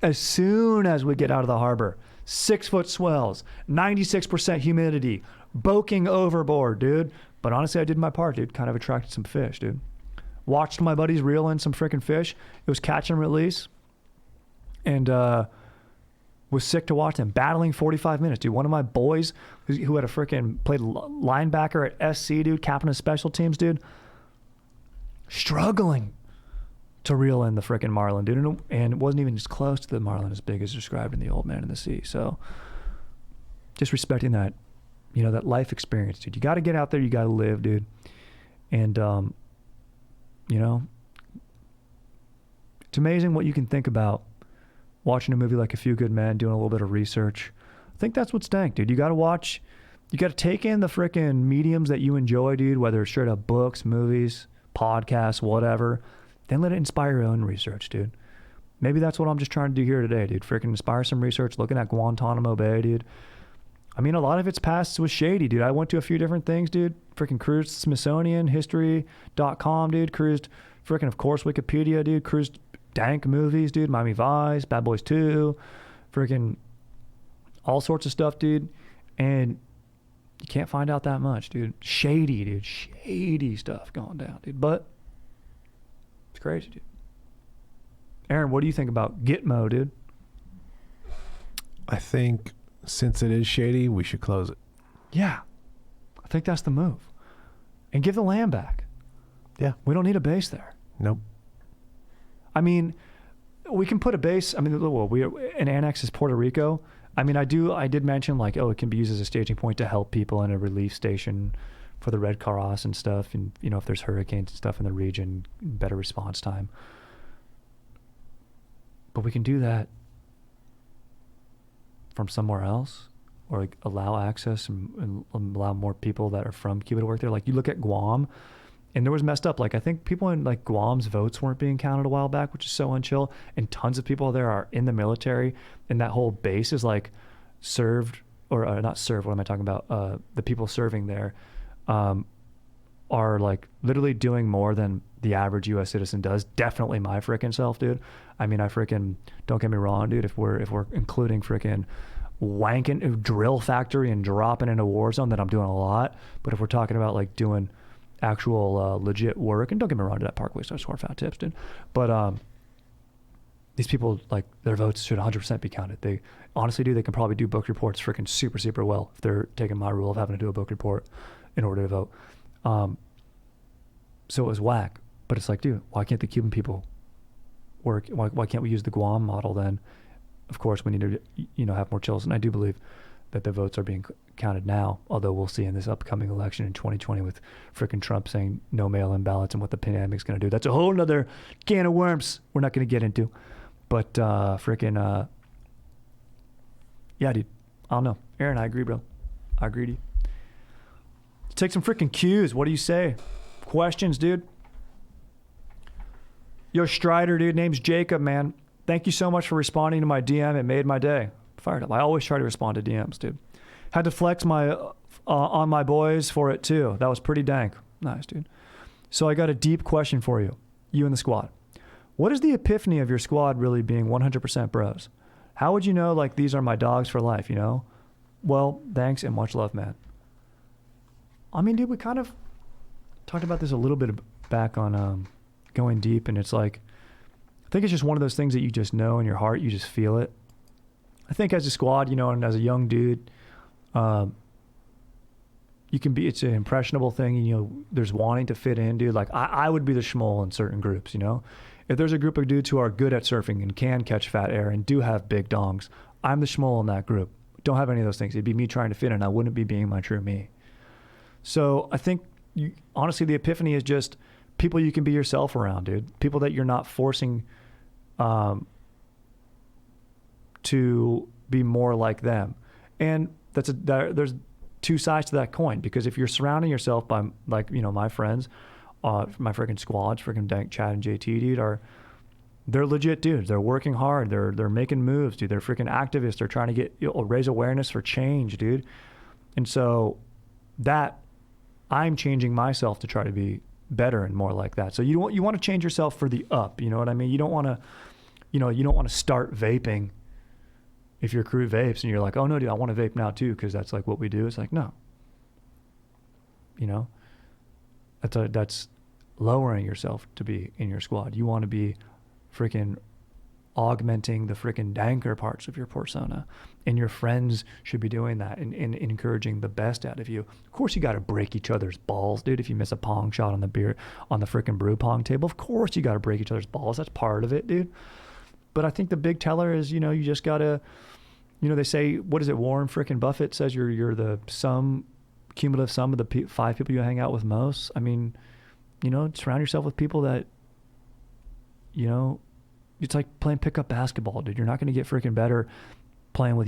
As soon as we get out of the harbor, 6-foot swells, 96% humidity, boking overboard, dude. But honestly, I did my part, dude. Kind of attracted some fish, dude. Watched my buddies reel in some freaking fish. It was catch and release. And was sick to watch them battling 45 minutes, dude. One of my boys who had played linebacker at SC, dude, captain of special teams, dude, struggling to reel in the freaking marlin, dude. And it wasn't even as close to the marlin as big as described in The Old Man in the Sea. So just respecting that, that life experience, dude. You got to get out there. You got to live, dude. And, it's amazing what you can think about watching a movie like A Few Good Men, doing a little bit of research. I think that's what's Dank, dude. You got to take in the freaking mediums that you enjoy, dude, whether it's straight up books, movies, podcasts, whatever. Then let it inspire your own research, dude. Maybe that's what I'm just trying to do here today, dude. Freaking inspire some research, looking at Guantanamo Bay, dude. I mean, a lot of its past was shady, dude. I went to a few different things, dude. Freaking cruised Smithsonian, history.com, dude. Cruised freaking, of course, Wikipedia, dude. Cruised Dank movies, dude. Miami Vice, Bad Boys 2. Freaking all sorts of stuff, dude. And you can't find out that much, dude. Shady, dude. Shady stuff going down, dude. But it's crazy, dude. Aaron, what do you think about Gitmo, dude? I think since it is shady, we should close it. Yeah. I think that's the move. And give the land back. Yeah. We don't need a base there. Nope. I mean, we can put a base. I mean, well, an annex is Puerto Rico. I mean, I did mention like, oh, it can be used as a staging point to help people in a relief station for the Red Cross and stuff. And, you know, if there's hurricanes and stuff in the region, better response time. But we can do that from somewhere else, or like allow access and allow more people that are from Cuba to work there. Like you look at Guam, and there was messed up. Like I think people in like Guam's votes weren't being counted a while back, which is so unchill. And tons of people there are in the military, and that whole base is like served, or not served. What am I talking about? The people serving there are like literally doing more than the average U.S. citizen does. Definitely my frickin' self, dude. I mean, don't get me wrong, dude. If we're including frickin' wanking drill factory and dropping in a war zone, then I'm doing a lot. But if we're talking about like doing actual legit work, and don't get me wrong, that Parkway starts scoring fat tips, dude. But these people, like, their votes should 100% be counted. They honestly do. They can probably do book reports freaking super, super well if they're taking my rule of having to do a book report in order to vote. So it was whack. But it's like, dude, why can't the Cuban people work? Why can't we use the Guam model then? Of course, we need to, you know, have more chills. And I do believe that the votes are being counted now, although we'll see in this upcoming election in 2020 with frickin' Trump saying no mail-in ballots and what the pandemic's going to do. That's a whole nother can of worms we're not going to get into. But yeah, dude, I don't know. Aaron, I agree, bro. I agree, dude. Let's take some frickin' cues. What do you say? Questions, dude? Yo, Strider, dude, name's Jacob, man. Thank you so much for responding to my DM. It made my day. Fired up. I always try to respond to DMs, dude. Had to flex my on my boys for it, too. That was pretty dank. Nice, dude. So I got a deep question for you, you and the squad. What is the epiphany of your squad really being 100% bros? How would you know, like, these are my dogs for life, you know? Well, thanks and much love, man. I mean, dude, we kind of talked about this a little bit back on going deep, and it's like, I think it's just one of those things that you just know in your heart, you just feel it. I think as a squad, you know, and as a young dude, you can be, it's an impressionable thing, and, you know, there's wanting to fit in, dude. Like, I would be the schmoll in certain groups, you know? If there's a group of dudes who are good at surfing and can catch fat air and do have big dongs, I'm the schmoll in that group. Don't have any of those things. It'd be me trying to fit in. I wouldn't be being my true me. So I think, honestly, the epiphany is just people you can be yourself around, dude. People that you're not forcing to be more like them. And there's two sides to that coin, because if you're surrounding yourself by, like, you know, my friends, my freaking squads, freaking Dank, Chad, and JT, dude, they're legit dudes. They're working hard. They're making moves, dude. They're freaking activists. They're trying to get, you know, raise awareness for change, dude. And so that I'm changing myself to try to be better and more like that. So you want to change yourself for the up. You know what I mean? You don't want to start vaping if your crew vapes and you're like, oh no, dude, I want to vape now too, because that's like what we do. It's like, no, you know, that's lowering yourself to be in your squad. You want to be freaking augmenting the freaking danker parts of your persona, and your friends should be doing that and encouraging the best out of you. Of course, you got to break each other's balls, dude. If you miss a pong shot on the freaking brew pong table, of course you got to break each other's balls. That's part of it, dude. But I think the big teller is, you know, you just got to, you know, they say, what is it? Warren freaking Buffett says you're the cumulative sum of the 5 people you hang out with most. I mean, you know, surround yourself with people that, you know, it's like playing pickup basketball, dude. You're not going to get freaking better playing with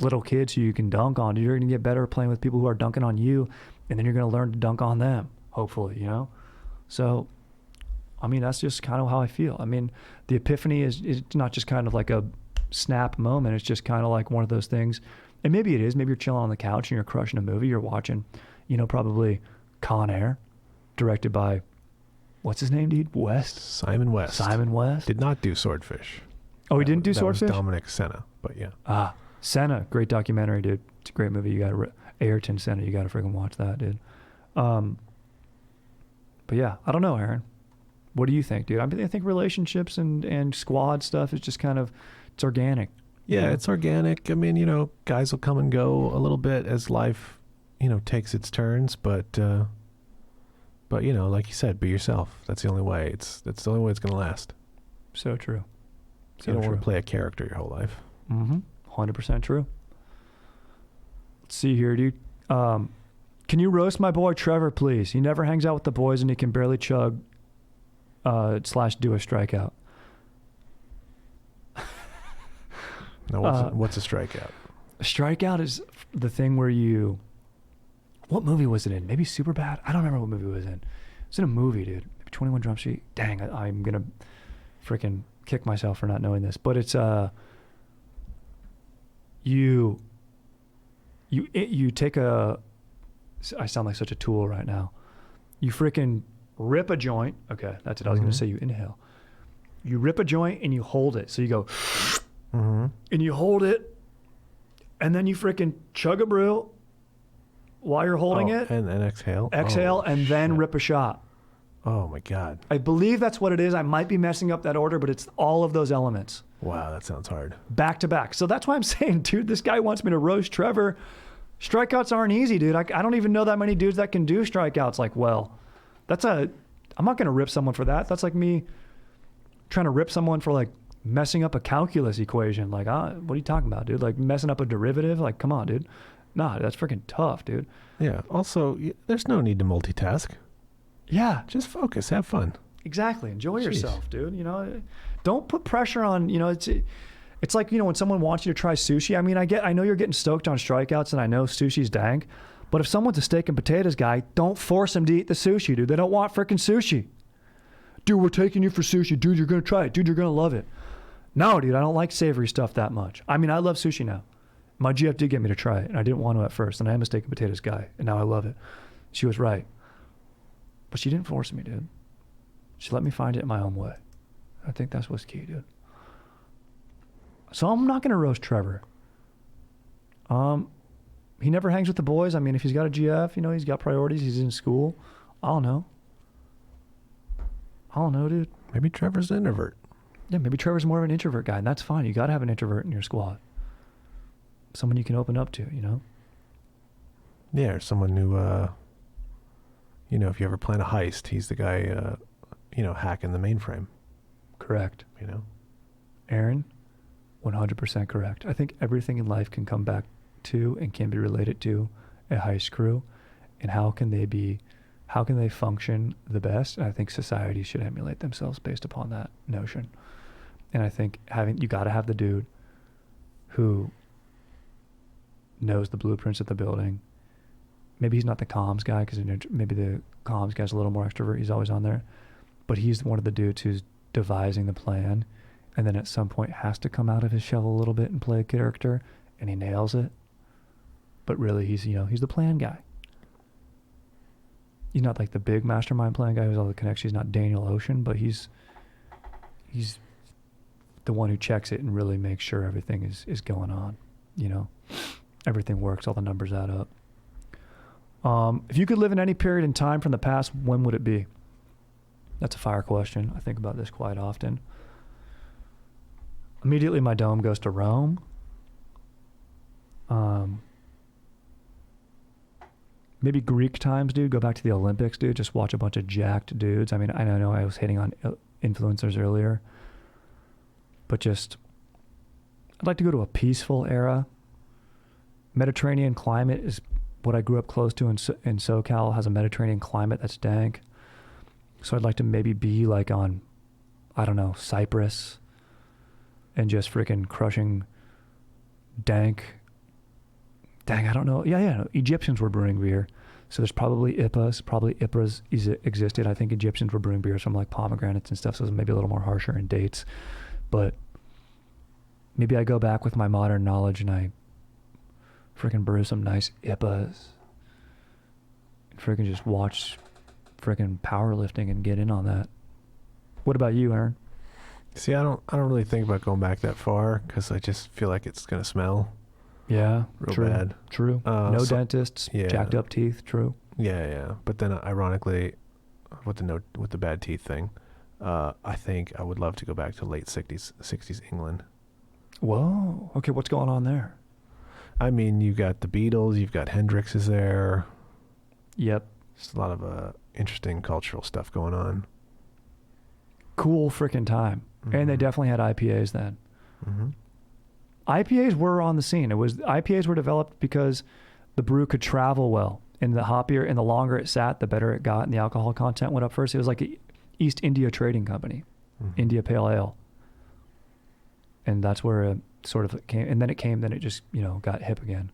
little kids who you can dunk on, dude. You're going to get better playing with people who are dunking on you, and then you're going to learn to dunk on them, hopefully, you know? So, I mean, that's just kind of how I feel. I mean, the epiphany is not just kind of like a snap moment. It's just kind of like one of those things. And maybe it is. Maybe you're chilling on the couch and you're crushing a movie. You're watching, you know, probably Con Air, directed by, what's his name, dude? Simon West. Simon West. Did not do Swordfish. Oh, he didn't do Swordfish? That was Dominic Senna, but yeah. Senna, great documentary, dude. It's a great movie. You got to Ayrton Senna. You got to freaking watch that, dude. But yeah, I don't know, Aaron. What do you think, dude? I think relationships and squad stuff is just kind of, it's organic. Yeah, it's organic. I mean, guys will come and go a little bit as life, takes its turns, but like you said, be yourself. That's the only way. That's the only way it's going to last. So true. You don't want to play a character your whole life. 100% true. Let's see here, dude. Can you roast my boy Trevor, please? He never hangs out with the boys and he can barely chug / do a strikeout. No, what's a strikeout? A strikeout is the thing where you... What movie was it in? Maybe Superbad? I don't remember what movie it was in. It's in a movie, dude. Maybe 21 Jump Street. Dang, I'm going to freaking kick myself for not knowing this. But it's... You take a... I sound like such a tool right now. You freaking rip a joint. Okay, that's it. I was going to say you inhale. You rip a joint and you hold it. So you go... and you hold it, and then you freaking chug a brew while you're holding it. And exhale. Exhale, and then rip a shot. Oh, my God. I believe that's what it is. I might be messing up that order, but it's all of those elements. Wow, that sounds hard. Back to back. So that's why I'm saying, dude, this guy wants me to roast Trevor. Strikeouts aren't easy, dude. I don't even know that many dudes that can do strikeouts. Like, well, I'm not going to rip someone for that. That's like me trying to rip someone for like messing up a calculus equation. Like, what are you talking about, dude? Like messing up a derivative? Like, come on, dude. Nah, that's freaking tough, dude. Yeah. Also, there's no need to multitask. Yeah. Just focus. Have fun. Exactly. Enjoy yourself, dude. Don't put pressure on, it's like, when someone wants you to try sushi. I mean, I know you're getting stoked on strikeouts and I know sushi's dank, but if someone's a steak and potatoes guy, don't force them to eat the sushi, dude. They don't want freaking sushi. Dude, we're taking you for sushi. Dude, you're going to try it. Dude, you're going to love it. No, dude, I don't like savory stuff that much. I mean, I love sushi now. My GF did get me to try it, and I didn't want to at first, and I am a steak and potatoes guy, and now I love it. She was right. But she didn't force me, dude. She let me find it in my own way. I think that's what's key, dude. So I'm not going to roast Trevor. He never hangs with the boys. I mean, if he's got a GF, he's got priorities. He's in school. I don't know, dude. Maybe Trevor's an introvert. Yeah, maybe Trevor's more of an introvert guy, and that's fine. You got to have an introvert in your squad. Someone you can open up to, Yeah, or someone who, if you ever plan a heist, he's the guy, hacking the mainframe. Correct. Aaron, 100% correct. I think everything in life can come back to and can be related to a heist crew, and how can they function the best? And I think society should emulate themselves based upon that notion. And I think you got to have the dude who knows the blueprints of the building. Maybe he's not the comms guy, because maybe the comms guy's a little more extrovert. He's always on there. But he's one of the dudes who's devising the plan, and then at some point has to come out of his shell a little bit and play a character, and he nails it. But really, he's the plan guy. He's not like the big mastermind plan guy who has all the connections. He's not Daniel Ocean, but he's the one who checks it and really makes sure everything is going on. Everything works, all the numbers add up. If you could live in any period in time from the past, when would it be? That's a fire question. I think about this quite often. Immediately my dome goes to Rome. Maybe Greek times, dude. Go back to the Olympics, dude. Just watch a bunch of jacked dudes. I mean, I know I was hitting on influencers earlier, but I'd like to go to a peaceful era. Mediterranean climate is what I grew up close to in SoCal. Has a Mediterranean climate that's dank. So I'd like to maybe be like on, I don't know, Cyprus, and just freaking crushing dank. Dang, I don't know. Yeah. Egyptians were brewing beer. So there's probably IPAs existed. I think Egyptians were brewing beers from like pomegranates and stuff. So it was maybe a little more harsher in dates. But maybe I go back with my modern knowledge and I freaking brew some nice IPAs. And freaking just watch freaking powerlifting and get in on that. What about you, Aaron? See, I don't really think about going back that far, because I just feel like it's gonna smell. Yeah, Real true. bad. True. No dentists, yeah. jacked up teeth. True. Yeah. But then, ironically, with the bad teeth thing, I think I would love to go back to late 60s England. Whoa. Okay, what's going on there? I mean, you got the Beatles, you've got Hendrix is there. Yep. Just a lot of interesting cultural stuff going on. Cool freaking time. And they definitely had IPAs then. Mm-hmm. IPAs were on the scene. IPAs were developed because the brew could travel well. And the hoppier and the longer it sat, the better it got, and the alcohol content went up first. It was like an East India Trading Company, India Pale Ale. And that's where it sort of came. And then it just, got hip again.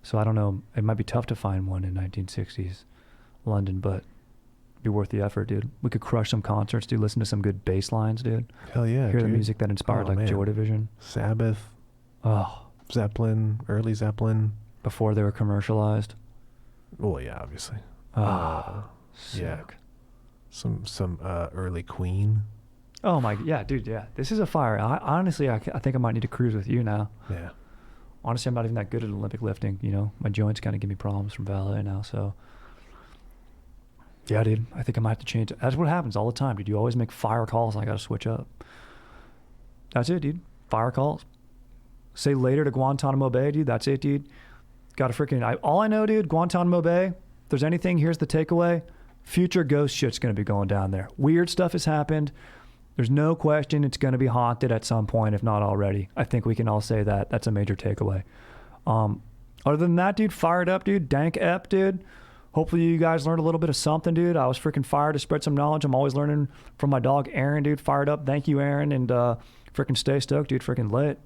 So I don't know. It might be tough to find one in 1960s London, but it'd be worth the effort, dude. We could crush some concerts, dude. Listen to some good bass lines, dude. Hell yeah, Hear dude. the music that inspired Joy Division. Sabbath. Oh. Zeppelin, early Zeppelin. Before they were commercialized. Well, yeah, obviously. Sick. Yeah. Some early Queen. Oh my, yeah, dude, yeah. This is a fire. Honestly, I think I might need to cruise with you now. Yeah. Honestly, I'm not even that good at Olympic lifting. My joints kind of give me problems from Valet now. So, yeah, dude, I think I might have to change it. That's what happens all the time, dude. You always make fire calls, and I got to switch up. That's it, dude. Fire calls. Say later to Guantanamo Bay, dude. That's it, dude. Got to freaking... all I know, dude, Guantanamo Bay, if there's anything, here's the takeaway. Future ghost shit's going to be going down there. Weird stuff has happened. There's no question it's going to be haunted at some point, if not already. I think we can all say that. That's a major takeaway. Other than that, dude, fired up, dude. Dank ep, dude. Hopefully you guys learned a little bit of something, dude. I was freaking fired to spread some knowledge. I'm always learning from my dog, Aaron, dude. Fired up. Thank you, Aaron. And freaking stay stoked, dude. Freaking lit.